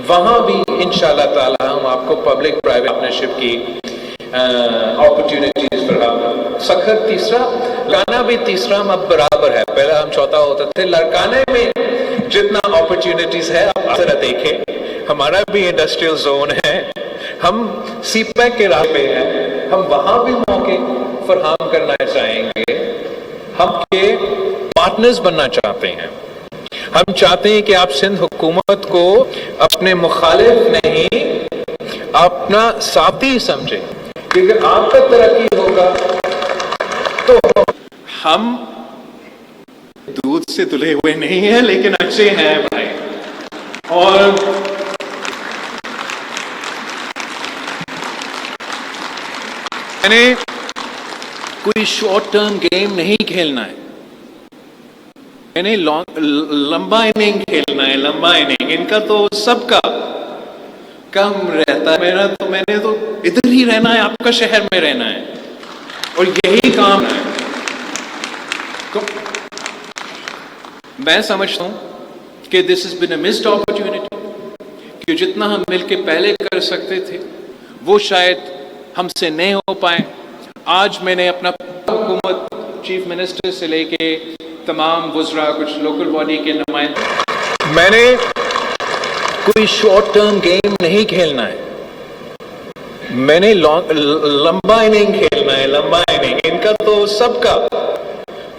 Speaker 2: وہاں بھی انشاءاللہ تعالی ہم آپ کو پبلک پرائیویٹ پارٹنرشپ کی اپرچونٹیز فراہم. سکھر تیسرا، لانا بھی تیسرا، اب برابر ہے. پہلا ہم چوتھا ہوتا تھے. لڑکانے میں جتنا اپرچونٹیز ہے آپ ذرا دیکھیں، ہمارا بھی انڈسٹریل زون ہے، ہم سی پیک کے راہ پہ ہیں، ہم وہاں بھی موقع فراہم کرنا چاہیں گے. ہم کے پارٹنرز بننا چاہتے ہیں. ہم چاہتے ہیں کہ آپ سندھ حکومت کو اپنے مخالف نہیں، اپنا ساتھی سمجھیں، کیونکہ آپ کا ترقی ہوگا تو
Speaker 1: ہم دودھ سے دھلے ہوئے نہیں ہیں لیکن اچھے ہیں بھائی. اور میں نے کوئی شارٹ ٹرم گیم نہیں کھیلنا ہے، میں نے لمبا اننگ کھیلنا ہے. لمبا اننگ ان کا تو سب کا کم رہتا ہے، میرا تو میں نے تو ادھر ہی رہنا ہے، آپ کا شہر میں رہنا ہے. اور یہی کام ہے. تو میں سمجھتا ہوں کہ دس has been a missed opportunity, کہ جتنا ہم مل کے پہلے کر سکتے تھے وہ شاید ہم سے نہیں ہو پائے. آج میں نے اپنا حکومت چیف منسٹر سے لے کے تمام وزراء, کچھ لوکل باڈی کے نمائندے,
Speaker 2: میں نے کوئی شارٹ ٹرم گیم نہیں کھیلنا ہے, میں نے لمبا اننگ کھیلنا ہے. لمبا اننگ ان کا تو سب کا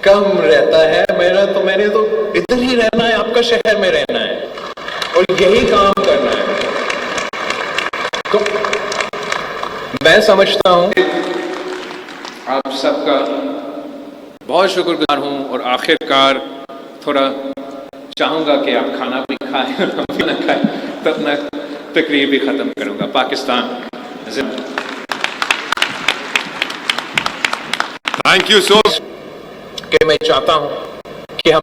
Speaker 2: کم رہتا ہے, میں نے تو ادھر ہی رہنا ہے, آپ کا شہر میں رہنا ہے اور یہی کام کرنا ہے. تو میں سمجھتا ہوں
Speaker 1: آپ سب کا بہت شکر گزار ہوں, اور آخر کار تھوڑا چاہوں گا کہ آپ کھانا بھی کھائیں اور ہم بھی نہ کھائیں, تب میں تقریر بھی ختم کروں گا. پاکستان زندہ.
Speaker 3: Thank you so much.
Speaker 2: کہ میں چاہتا ہوں کہ ہم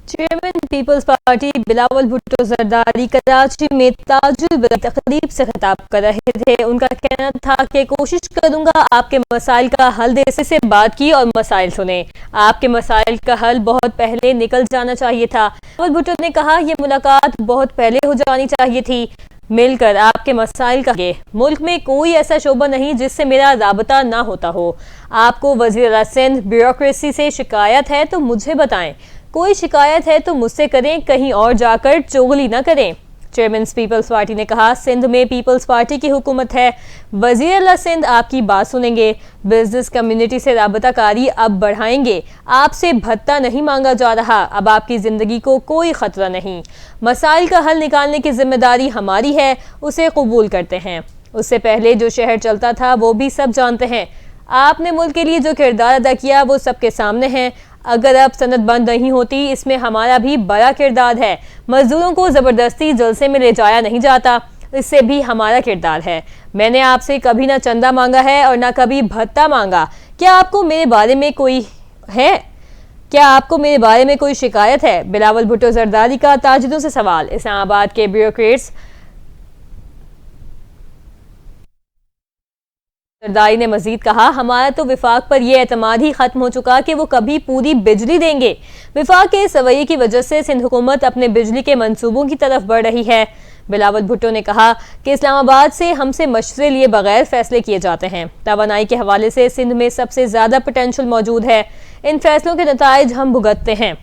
Speaker 4: chairman Peoples Party Bilawal Bhutto Zardari Karachi میں تاج البلد تقریب سے خطاب کر رہے تھے. ان کا کہنا تھا کہ کوشش کروں گا آپ کے مسائل کا حل دے سے بات کی اور مسائل سنے. آپ کے مسائل کا حل بہت پہلے نکل جانا چاہیے تھا. بلاول بھٹو نے کہا یہ ملاقات بہت پہلے ہو جانی چاہیے تھی. مل کر آپ کے مسائل کا ملک میں کوئی ایسا شعبہ نہیں جس سے میرا رابطہ نہ ہوتا ہو. آپ کو وزیر اعلیٰ سندھ بیوروکریسی سے شکایت ہے تو مجھے بتائیں, کوئی شکایت ہے تو مجھ سے کریں, کہیں اور جا کر چغلی نہ کریں. چیئرمین پیپلز پارٹی نے کہا سندھ میں پیپلز پارٹی کی حکومت ہے, وزیر اعلیٰ سندھ آپ کی بات سنیں گے. بزنس کمیونٹی سے رابطہ کاری اب بڑھائیں گے. آپ سے بھتہ نہیں مانگا جا رہا, اب آپ کی زندگی کو کوئی خطرہ نہیں. مسائل کا حل نکالنے کی ذمہ داری ہماری ہے, اسے قبول کرتے ہیں. اس سے پہلے جو شہر چلتا تھا وہ بھی سب جانتے ہیں. آپ نے ملک کے لیے جو کردار ادا کیا وہ سب کے سامنے ہے. اگر اب صنعت بند نہیں ہوتی, اس میں ہمارا بھی بڑا کردار ہے. مزدوروں کو زبردستی جلسے میں لے جایا نہیں جاتا, اس سے بھی ہمارا کردار ہے. میں نے آپ سے کبھی نہ چندہ مانگا ہے اور نہ کبھی بھتہ مانگا. کیا آپ کو میرے بارے میں کوئی شکایت ہے؟ بلاول بھٹو زرداری کا تاجروں سے سوال. اسلام آباد کے بیوروکریٹس زرداری نے مزید کہا ہمارا تو وفاق پر یہ اعتماد ہی ختم ہو چکا کہ وہ کبھی پوری بجلی دیں گے. وفاق کے سوئی کی وجہ سے سندھ حکومت اپنے بجلی کے منصوبوں کی طرف بڑھ رہی ہے. بلاول بھٹو نے کہا کہ اسلام آباد سے ہم سے مشورے لیے بغیر فیصلے کیے جاتے ہیں. توانائی کے حوالے سے سندھ میں سب سے زیادہ پوٹینشل موجود ہے. ان فیصلوں کے نتائج ہم بھگتتے ہیں.